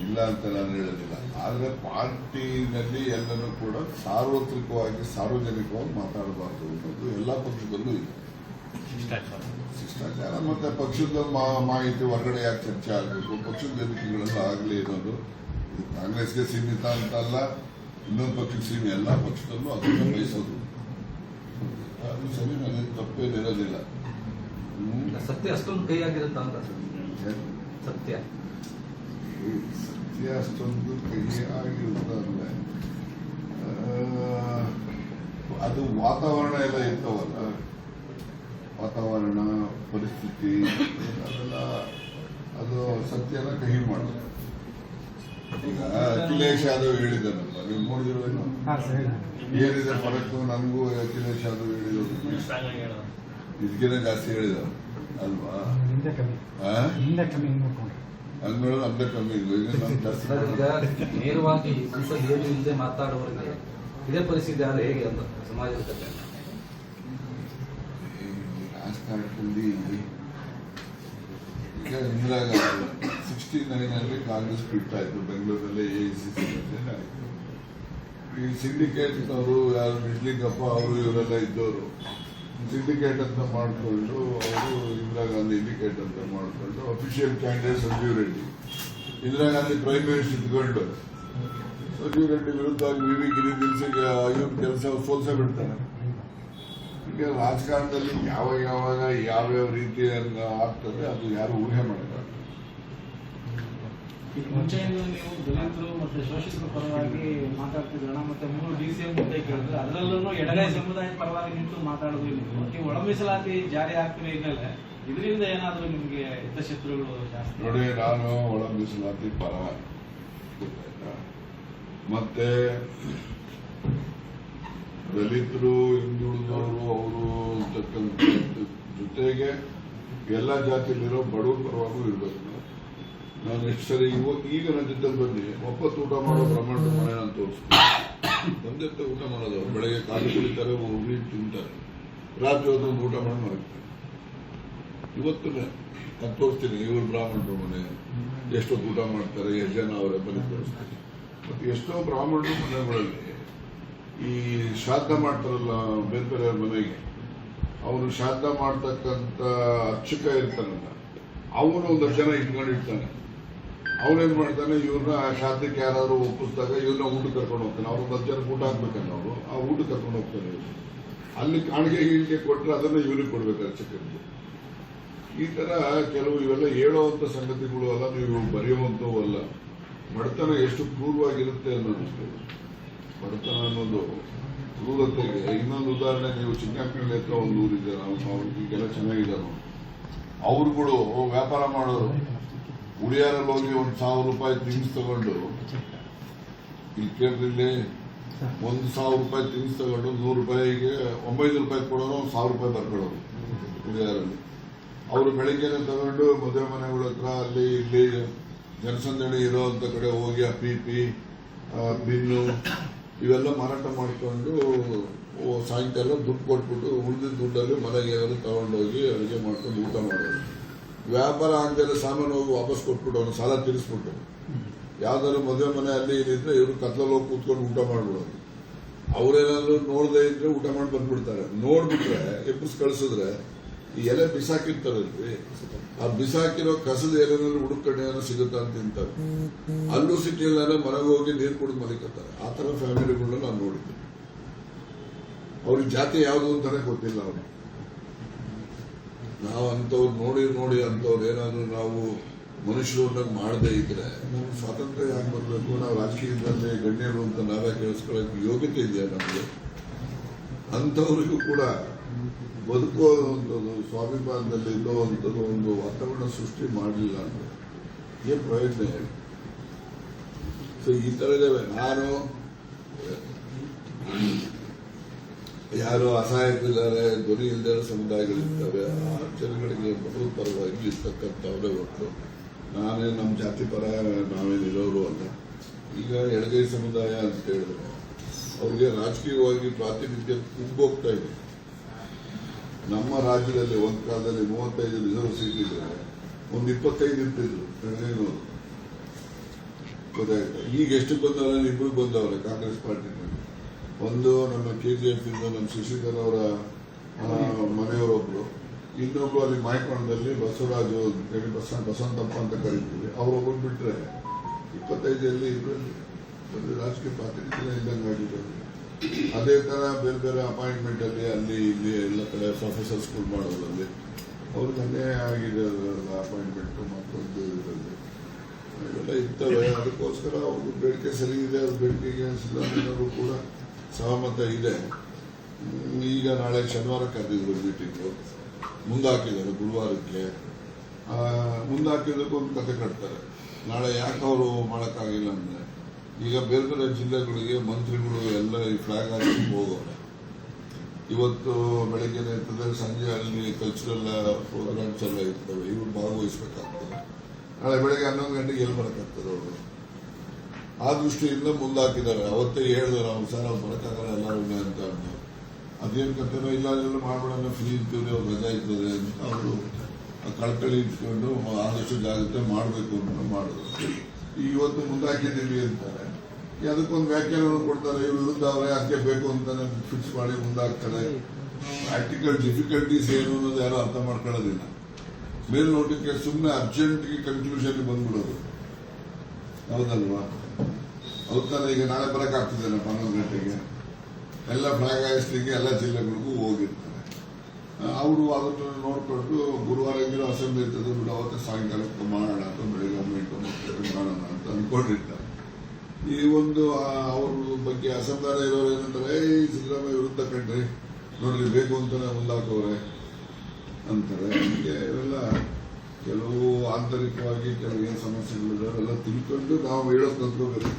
ಇಲ್ಲ ಅಂತ ನಾನು ಹೇಳೋದಿಲ್ಲ. ಆದರೆ ಪಾರ್ಟಿನಲ್ಲಿ ಎಲ್ಲನೂ ಕೂಡ ಸಾರ್ವತ್ರಿಕವಾಗಿ ಸಾರ್ವಜನಿಕವಾಗಿ ಮಾತಾಡಬಾರ್ದು ಅನ್ನೋದು ಎಲ್ಲ ಪಕ್ಷದಲ್ಲೂ ಇದೆ. ಶಿಷ್ಟಾಚಾರ ಮತ್ತೆ ಪಕ್ಷದ ಮಾಹಿತಿ ಹೊರಗಡೆ ಯಾಕೆ ಚರ್ಚೆ ಆಗಬೇಕು, ಪಕ್ಷದ ವೇದಿಕೆಗಳೆಲ್ಲ ಆಗಲಿ ಅನ್ನೋದು ಇದು ಕಾಂಗ್ರೆಸ್ಗೆ ಸೀಮಿತ ಅಂತ ಅಲ್ಲ, ಇನ್ನೊಂದು ಪಕ್ಷಕ್ಕೆ ಸೀಮಿತ, ಎಲ್ಲ ಪಕ್ಷದಲ್ಲೂ ಅದನ್ನು ಬಯಸೋದು ಅದು ಸರಿ, ನನಗೆ ತಪ್ಪೇನಿರೋದಿಲ್ಲ. ಸತ್ಯ ಅಷ್ಟೊಂದು ಕೈ ಆಗಿರುತ್ತ ಅಂತ ಸತ್ಯ ಸತ್ಯ ಅಷ್ಟೊಂದು ಕೈ ಆಗಿರುತ್ತಂದ್ರೆ ಅದು ವಾತಾವರಣ ಎಲ್ಲ ಇರ್ತವಲ್ಲ, ವಾತಾವರಣ ಪರಿಸ್ಥಿತಿ ಅದೆಲ್ಲ ಅದು ಸತ್ಯನ ಕಹಿ ಮಾಡೋದು. ಈಗ ಅಖಿಲೇಶ್ ಯಾದವ್ ಹೇಳಿದಾರಲ್ಲ, ನೀವು ನೋಡಿದಿರೋನು ಏನಿದೆ ಫರಕ್ಕು, ನನಗೂ ಅಖಿಲೇಶ್ ಯಾದವ್ ಹೇಳಿದ್ರು ಇದಕ್ಕೇನೆ ಜಾಸ್ತಿ ಹೇಳಿದಾರೆ ಅಲ್ವಾ? ಹಂಗೆ ನಮ್ದೇ ಕಮ್ಮಿ ಇದು, ಈಗ ನಮ್ಗೆ ಜಾಸ್ತಿ ಈಗ ನೇರವಾಗಿ ಸಂಸದೆಯಲ್ಲಿ ಹಿಂದೆ ಮಾತಾಡುವವರಿಗೆ ಇದೇ ಪರಿಸ್ಥಿತಿ ಆದ್ರೆ ಹೇಗೆ ಅಂತ ಸಮಾಜದ ಕತೆ ರಾಜಕಾರಣದಲ್ಲಿ ಈಗ ಇಂದಿರಾ ಗಾಂಧಿ 69 ಕಾಂಗ್ರೆಸ್ ಬಿಡ್ತಾ ಇದ್ರು, ಬೆಂಗಳೂರಲ್ಲಿ AICC ಆಯಿತು. ಈ ಸಿಂಡಿಕೇಟ್ನವರು ಯಾರು ನಿಜ್ಲಿಂಗಪ್ಪ ಅವರು ಇವರೆಲ್ಲ ಇದ್ದವರು ಸಿಂಡಿಕೇಟ್ ಅಂತ ಮಾಡಿಕೊಂಡು ಅವರು ಇಂದಿರಾ ಗಾಂಧಿ ಇಂಡಿಕೇಟ್ ಅಂತ ಮಾಡಿಕೊಂಡು official candidate Sanjeev Reddy, Indira Gandhi prime minister ಇದ್ಕೊಂಡು ಸಂಜೀವ್ ರೆಡ್ಡಿ ವಿರುದ್ಧವಾಗಿ VV ಗಿರಿ ನಿಲ್ಸಿಗೆ ಇವ್ರ ಕೆಲಸ ಸೋಲ್ಸೇ ಬಿಡ್ತಾರೆ. ಈಗ ರಾಜಕಾರಣದಲ್ಲಿ ಯಾವಾಗ ಯಾವ್ಯಾವ ರೀತಿ ಆಗ್ತದೆ ಅದು ಯಾರು ಊಹೆ ಮಾಡ್ತಾರೆ. ಈಗ ಮುಂಚೆಯಿಂದ ನೀವು ದಲಿತರು ಮತ್ತೆ ಶೋಷಿತರ ಪರವಾಗಿ ಮಾತಾಡ್ತಿದ್ರಣ, ಮತ್ತೆ 3 DCM ಮುದ್ದೆ ಕೇಳಿದ್ರೆ ಅದರಲ್ಲೂ ಎಡಗೈ ಸಮುದಾಯದ ಪರವಾಗಿ ನಿಂತು ಮಾತಾಡೋದು ನೀವು ಒಳ ಮೀಸಲಾತಿ ಜಾರಿ ಆಗ್ತಿರೋ ಹಿನ್ನೆಲೆ ಇದರಿಂದ ಏನಾದರೂ ನಿಮ್ಗೆ ಹಿತಶತ್ರುಗಳು ಜಾಸ್ತಿ? ನೋಡಿ, ನಾನು ಒಳ ಮೀಸಲಾತಿ ಪರ, ಮತ್ತೆ ದಲಿತರು ಹಿಂದುಳಿದವರು ಅವರು ಅಂತಕ್ಕಂಥ ಜೊತೆಗೆ ಎಲ್ಲ ಜಾತಿಯಲ್ಲಿರೋ ಬಡವರ ಪರವಾಗೂ ಇರಬೇಕು. ನಾನು ಎಷ್ಟು ಸರಿ ಈಗ ನನ್ನ ಜೊತೆ ಬಂದು ಒಪ್ಪತ್ತು ಊಟ ಮಾಡೋ ಬ್ರಹ್ಮಾಂಡ ಮನೆ ನಾನು ತೋರಿಸ್ತೀನಿ. ಒಂದೇ ಊಟ ಮಾಡೋದು, ಬೆಳಗ್ಗೆ ಕಾಲು ಕುಡಿತಾರೆ, ಉರಿ ತಿಂತಾರೆ, ರಾತ್ರಿ ಹೊತ್ತೊಂದು ಊಟ ಮಾಡಿ ಮಾಡ್ತಾರೆ. ಇವತ್ತು ನಾನು ತೋರಿಸ್ತೀನಿ ಇವರು ಬ್ರಾಹ್ಮಣರ ಮನೆ ಎಷ್ಟೊತ್ತು ಊಟ ಮಾಡ್ತಾರೆ, ಎಷ್ಟು ಜನ ಅವರ ಮನೆ ತೋರಿಸ್ತೀನಿ. ಮತ್ತು ಎಷ್ಟೋ ಬ್ರಾಹ್ಮಣರ ಮನೆಗಳಲ್ಲಿ ಈ ಶ್ರಾದ್ದ ಮಾಡ್ತಾರಲ್ಲ ಬೇರೆ ಬೇರೆ ಮನೆಗೆ, ಅವನು ಶ್ರಾದ್ದ ಮಾಡ್ತಕ್ಕಂಥ ಅರ್ಚಕ ಇರ್ತಾನಲ್ಲ, ಅವನು 10 ಜನ ಇಟ್ಕೊಂಡಿರ್ತಾನೆ. ಅವನೇನ್ ಮಾಡ್ತಾನೆ, ಇವ್ರನ್ನ ಶ್ರಾದ್ದಕ್ಕೆ ಯಾರಾದ್ರೂ ಒಪ್ಪಿಸಿದಾಗ ಇವ್ರನ್ನ ಊಟಕ್ಕೆ ಕರ್ಕೊಂಡು ಹೋಗ್ತಾನೆ. ಅವ್ರು 10 ಜನಕ್ಕೆ ಊಟ ಹಾಕ್ಬೇಕಲ್ಲ, ಅವರು ಆ ಊಟಕ್ಕೆ ಕರ್ಕೊಂಡು ಹೋಗ್ತಾನೆ. ಅಲ್ಲಿ ಕಾಣಿಕೆ ಕೊಟ್ಟರೆ ಅದನ್ನ ಇವ್ರಿಗೆ ಕೊಡ್ಬೇಕು ಅರ್ಚಕರಿಗೆ. ಈ ತರ ಕೆಲವು ಇವೆಲ್ಲ ಹೇಳುವಂತ ಸಂಗತಿಗಳು ಅಲ್ಲ, ನೀವು ಬರೆಯುವಂತವೂ ಅಲ್ಲ. ಬಡತನ ಎಷ್ಟು ಕ್ರೂರವಾಗಿರುತ್ತೆ ಅನ್ನೋದಷ್ಟು. ಬಡತನ ಅನ್ನೋದು ಕ್ರೂರತೆಗೆ ಇನ್ನೊಂದು ಉದಾಹರಣೆ, ನೀವು ಚಿಕ್ಕಮಗಳೂರು ಹತ್ರ ಒಂದು ಊರಿದೆ, ನಾವು ಈಗೆಲ್ಲ ಚೆನ್ನಾಗಿದ್ದಾರೆ, ಅವ್ರುಗಳು ವ್ಯಾಪಾರ ಮಾಡೋರು ಉಳಿಯಾರಲ್ಲಿ ಹೋಗಿ 1,000 ರೂಪಾಯಿ ತಿಂಗ್ಸ್ ತಗೊಂಡು, ಇಲ್ಲಿ ಕೇಳಿದ್ರೆ 1,000 ರೂಪಾಯಿ ತಿಂಗ್ಸ್ ತಗೊಂಡು 100 ರೂಪಾಯಿಗೆ 900 ರೂಪಾಯಿ ಕೊಡೋರು 1,000 ರೂಪಾಯಿ ಬರ್ಕೊಳ್ಳೋರು ಉಳಿಯಾರಲ್ಲಿ. ಅವರು ಬೆಳಿಗ್ಗೆನೆ ತಗೊಂಡು ಮದುವೆ ಮನೆಗಳ ಹತ್ರ ಅಲ್ಲಿ ಇಲ್ಲಿ ಜನಸಂದಣಿ ಇರೋಂಥ ಕಡೆ ಹೋಗಿ ಆ ಪೀಪಿ ಬಿನ್ನು ಇವೆಲ್ಲ ಮಾರಾಟ ಮಾಡಿಕೊಂಡು ಸಾಯಂಕಾಲ ದುಡ್ಡು ಕೊಟ್ಬಿಟ್ಟು ಉಳಿದಿದ್ದ ದುಡ್ಡಲ್ಲಿ ಮನೆಗೆ ಏನಾದ್ರು ತಗೊಂಡೋಗಿ ಅಡುಗೆ ಮಾಡ್ಕೊಂಡು ಊಟ ಮಾಡೋದು. ವ್ಯಾಪಾರ ಆಗದೆ ಸಾಮಾನು ಹೋಗಿ ವಾಪಸ್ ಕೊಟ್ಬಿಟ್ಟು ಅವನು ಸಾಲ ತೀರಿಸ್ಬಿಟ್ಟು ಯಾವ್ದಾದ್ರು ಮದುವೆ ಮನೆ ಅಲ್ಲಿ ಇಲ್ಲಿದ್ರೆ ಇವರು ಕತ್ಲಲ್ಲಿ ಹೋಗಿ ಕೂತ್ಕೊಂಡು ಊಟ ಮಾಡ್ಬಿಡೋದು. ಅವ್ರೇನಾದ್ರು ನೋಡದೇ ಇದ್ರೆ ಊಟ ಮಾಡಿ ಬಂದ್ಬಿಡ್ತಾರೆ. ನೋಡ್ಬಿಟ್ರೆ ಎಬ್ಬಿಸ್ ಕಳಿಸಿದ್ರೆ ಈ ಎಲೆ ಬಿಸಾಕಿರ್ತಾರಲ್ರಿ, ಆ ಬಿಸಾಕಿರೋ ಕಸದ ಎಲೆನಲ್ಲಿ ಹುಡುಕಣೆ ಏನೋ ಸಿಗುತ್ತಾ ಅಂತ ತಿಂತಾರೆ. ಅಲ್ಲೂ ಸಿಕ್ಕಿಲ್ಲ ಮನೆಗೆ ಹೋಗಿ ನೀರು ಕುಡಿದು ಮಲಿಕತ್ತಾರೆ. ಆ ತರ ಫ್ಯಾಮಿಲಿಗಳನ್ನ ನಾನು ನೋಡಿದ್ದೆ. ಅವ್ರಿಗೆ ಜಾತಿ ಯಾವುದು ಅಂತಾನೆ ಗೊತ್ತಿಲ್ಲ ಅವ್ರಿಗೆ. ನಾವು ಅಂಥವ್ರು ನೋಡಿ ಅಂಥವ್ರು ಏನಾದ್ರು ನಾವು ಮನುಷ್ಯರನ್ನ ಮಾಡದೇ ಇದ್ರೆ ನಮ್ಗೆ ಸ್ವಾತಂತ್ರ್ಯ ಯಾಕೆ ಬರಬೇಕು? ನಾವು ರಾಜಕೀಯದಲ್ಲಿ ಗಣ್ಯರು ಅಂತ ನಾವೇ ಕೇಳಿಸ್ಕೊಳ್ಳೋಕೆ ಯೋಗ್ಯತೆ ಇದೆಯಾ ನಮಗೆ? ಅಂಥವ್ರಿಗೂ ಕೂಡ ಬದುಕುವಂಥದ್ದು ಸ್ವಾಭಿಮಾನದಲ್ಲಿ ಇಲ್ಲುವಂಥದ್ದು ಒಂದು ವಾತಾವರಣ ಸೃಷ್ಟಿ ಮಾಡಲಿಲ್ಲ ಅಂದ್ರೆ ಏನ್ ಪ್ರಯೋಜನ ಹೇಳಿ? ಸೊ ಈ ತರ ಇದಾವೆ. ನಾನು ಯಾರು ಅಸಹಾಯಕರಿದ್ದಾರೆ, ಧ್ವನಿ ಇಲ್ಲದ ಸಮುದಾಯಗಳಿರ್ತವೆ, ಆ ಜನಗಳಿಗೆ ಬಡವರ ಪರವಾಗಿ ಇರ್ತಕ್ಕಂಥವ್ರೆ ಹೊರತು ನಾನೇ ನಮ್ಮ ಜಾತಿ ಪರ ನಾವೇನಿರೋರು ಅಲ್ಲ. ಈಗ ಎಡಗೈ ಸಮುದಾಯ ಅಂತ ಹೇಳಿದ್ರೆ ಅವ್ರಿಗೆ ರಾಜಕೀಯವಾಗಿ ಪ್ರಾತಿನಿಧ್ಯ ಕುಗ್ಗೋಗ್ತಾ ಇದೆ. ನಮ್ಮ ರಾಜ್ಯದಲ್ಲಿ ಒಂದು ಕಾಲದಲ್ಲಿ 35 ರಿಸರ್ವ್ ಸೀಟ್ ಇದ್ರೆ ಒಂದು 25 ಇರ್ತಿದ್ರು ಎಡಗೈನವರು. ಗೊತ್ತಾಯ್ತಾ? ಈಗ ಎಷ್ಟು ಬಂದವ್ರೆ? ಇಬ್ಬರು ಬಂದವ್ರೆ ಕಾಂಗ್ರೆಸ್ ಪಾರ್ಟಿನಲ್ಲಿ. ಒಂದು ನಮ್ಮ KGF ಇಂದ ನಮ್ಮ ಶಶಿಧರ್ ಅವರ ಮನೆಯವರೊಬ್ರು, ಇನ್ನೊಬ್ರು ಅಲ್ಲಿ ಮಾಯಕೊಂಡದಲ್ಲಿ ಬಸವರಾಜು ಅಂತೇಳಿ ಬಸವಂತಪ್ಪ ಅಂತ ಕರಿತೀವಿ, ಅವರೊಬ್ಬರು ಬಿಟ್ರೆ 25 ಇಬ್ಬರಲ್ಲಿ ರಾಜಕೀಯ ಪ್ರಾತಿನಿಧ್ಯ ಇದ್ದಂಗೆ ಆಗಿದ್ದಾರೆ. ಅದೇ ತರ ಬೇರೆ ಬೇರೆ ಅಪಾಯಿಂಟ್ಮೆಂಟ್ ಅಲ್ಲಿ ಅಲ್ಲಿ ಇಲ್ಲಿ ಎಲ್ಲ ಕಡೆ ಪ್ರೊಫೆಸರ್ ಸ್ಕೂಲ್ ಮಾಡೋದ್ರಲ್ಲಿ ಅವ್ರಿಗೆ ಅನ್ಯಾಯ ಆಗಿದೆ. ಅಪಾಯಿಂಟ್ಮೆಂಟ್ ಮತ್ತೊಂದು ಇದರಲ್ಲಿ ಇವೆಲ್ಲ ಇರ್ತವೆ. ಅದಕ್ಕೋಸ್ಕರ ಅವ್ರಿಗೆ ಬೇಡಿಕೆ ಸರಿ ಇದೆ, ಅವ್ರ ಬೇಡಿಕೆಗೆ ಸಿದ್ದರಾಮಯ್ಯನವರು ಕೂಡ ಸಹಮತ ಇದೆ. ಈಗ ನಾಳೆ ಶನಿವಾರ ಕರೆದಿದ್ರು ಮೀಟಿಂಗು, ಮುಂದಾಕಿದ್ದಾರೆ ಗುರುವಾರಕ್ಕೆ. ಮುಂದಾಕಿದ್ದಕ್ಕೂ ಒಂದು ಕತೆ ಕಟ್ತಾರೆ. ನಾಳೆ ಯಾಕೆ ಅವರು ಮಾಡೋಕ್ಕಾಗಿಲ್ಲ ಅಂದ್ರೆ ಈಗ ಬೇರೆ ಬೇರೆ ಜಿಲ್ಲೆಗಳಿಗೆ ಮಂತ್ರಿಗಳು ಎಲ್ಲ ಈ ಫ್ಲಾಗ್ ಹಾಕಿ ಹೋಗೋರೆ. ಇವತ್ತು ಬೆಳಗ್ಗೆ ಇರ್ತದೆ, ಸಂಜೆ ಅಲ್ಲಿ ಕಲ್ಚರಲ್ ಪ್ರೋಗ್ರಾಮ್ಸ್ ಎಲ್ಲ ಇರ್ತವೆ, ಇವ್ರು ಭಾಗವಹಿಸಬೇಕಾಗ್ತದೆ. ನಾಳೆ ಬೆಳಗ್ಗೆ 11 ಗಂಟೆಗೆ ಎಲ್ಲಿ ಬರೋಕ್ಕಾಗ್ತದೆ ಅವರು? ಆ ದೃಷ್ಟಿಯಿಂದ ಮುಂದಾಕಿದ್ದಾರೆ. ಅವತ್ತೇ ಹೇಳಿದ್ರು ನಾವು ಸರ್ ಅವ್ರು ಬರೋಕ್ಕಾಗಲ್ಲ ಎಲ್ಲರೂ ಅಂತ ಅಂದ್ರು. ಅದೇನು ಕಥೆನೋ ಇಲ್ಲ ಎಲ್ಲ ಮಾಡ್ಬೇಡ, ಫ್ರೀ ಇರ್ತೀವಿ, ಅವ್ರು ರಜಾ ಇರ್ತದೆ ಅಂತ ಅವರು ಕಳ್ಕಳಿ ಇಟ್ಕೊಂಡು ಆದಷ್ಟು ಜಾಗ್ರತೆ ಮಾಡಬೇಕು ಅಂತ ಮಾಡಿದ್ರು. ಇವತ್ತು ಮುಂದಾಕಿದ್ದೀವಿ ಅಂತಾರೆ, ಅದಕ್ಕೊಂದು ವ್ಯಾಖ್ಯಾನ ಕೊಡ್ತಾರೆ. ಇವ್ರ ವಿರುದ್ಧ ಅವರೇ ಅದಕ್ಕೆ ಬೇಕು ಅಂತಾನೆ ಫಿಕ್ಸ್ ಮಾಡಿ ಮುಂದಾಗ್ತಾರೆ. ಪ್ರಾಕ್ಟಿಕಲ್ ಡಿಫಿಕಲ್ಟೀಸ್ ಏನು ಅನ್ನೋದು ಯಾರು ಅರ್ಥ ಮಾಡ್ಕೊಳ್ಳೋದಿಲ್ಲ. ಮೇಲ್ನೋಟಕ್ಕೆ ಸುಮ್ಮನೆ ಅರ್ಜೆಂಟ್ಗೆ ಕನ್ಕ್ಲೂಷನ್ ಬಂದ್ಬಿಡೋದು. ಹೌದಲ್ವಾ? ಹೌದಾನೆ. ಈಗ ನಾಳೆ ಬರೋಕ್ಕಾಗ್ತದೆ 11 ಗಂಟೆಗೆ ಎಲ್ಲ ಫ್ಲಾಗ್ ಹಾಯಿಸ್ಲಿಕ್ಕೆ ಎಲ್ಲ ಜಿಲ್ಲೆಗಳಿಗೂ ಹೋಗಿರ್ತಾರೆ. ಅವರು ಅದನ್ನು ನೋಡಿಕೊಂಡು ಗುರುವಾರ ಇರೋ ಅಸೆಂಬ್ಲಿ ಇರ್ತದೆ ಬಿಡು, ಅವತ್ತೇ ಸಾಯಂಕಾಲಕ್ಕೆ ಮಾಡೋಣ ಅಂತ ಬೆಳಿಗ್ಗೆ 9 ಮಾಡೋಣ ಅಂತ ಅಂದ್ಕೊಂಡಿರ್ತಾರೆ. ಈ ಒಂದು ಅವ್ರ ಬಗ್ಗೆ ಅಸಮಾಧಾನ ಇರೋರು ಏನಂತಾರೆ, ಈ ಸಿದ್ದರಾಮಯ್ಯ ವಿರುದ್ಧ ಕಂಡ್ರಿ ನೋಡ್ರಿ ಬೇಕು ಅಂತಾನೆ ಮುಂದಾಕವ್ರೆ ಅಂತಾರೆ. ಹೀಗೆ ಇವೆಲ್ಲ ಕೆಲವು ಆಂತರಿಕವಾಗಿ ಕೆಲವು ಏನು ಸಮಸ್ಯೆಗಳಿದೆ ಅವೆಲ್ಲ ತಿಳ್ಕೊಂಡು ನಾವು ಹೇಳೋದು ಕಲ್ತ್ಕೋಬೇಕು.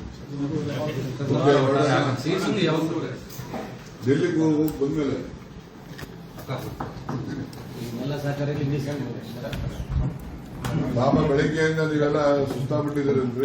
ಡೆಲ್ಲಿಗೆ ಹೋಗಿ ಬಂದ್ಮೇಲೆ ಪಾಪ ಬೆಳಿಗ್ಗೆಯಿಂದ ನೀವೆಲ್ಲ ಸುಸ್ತಾಗ್ಬಿಟ್ಟಿದ್ದೀರಲ್ರಿ.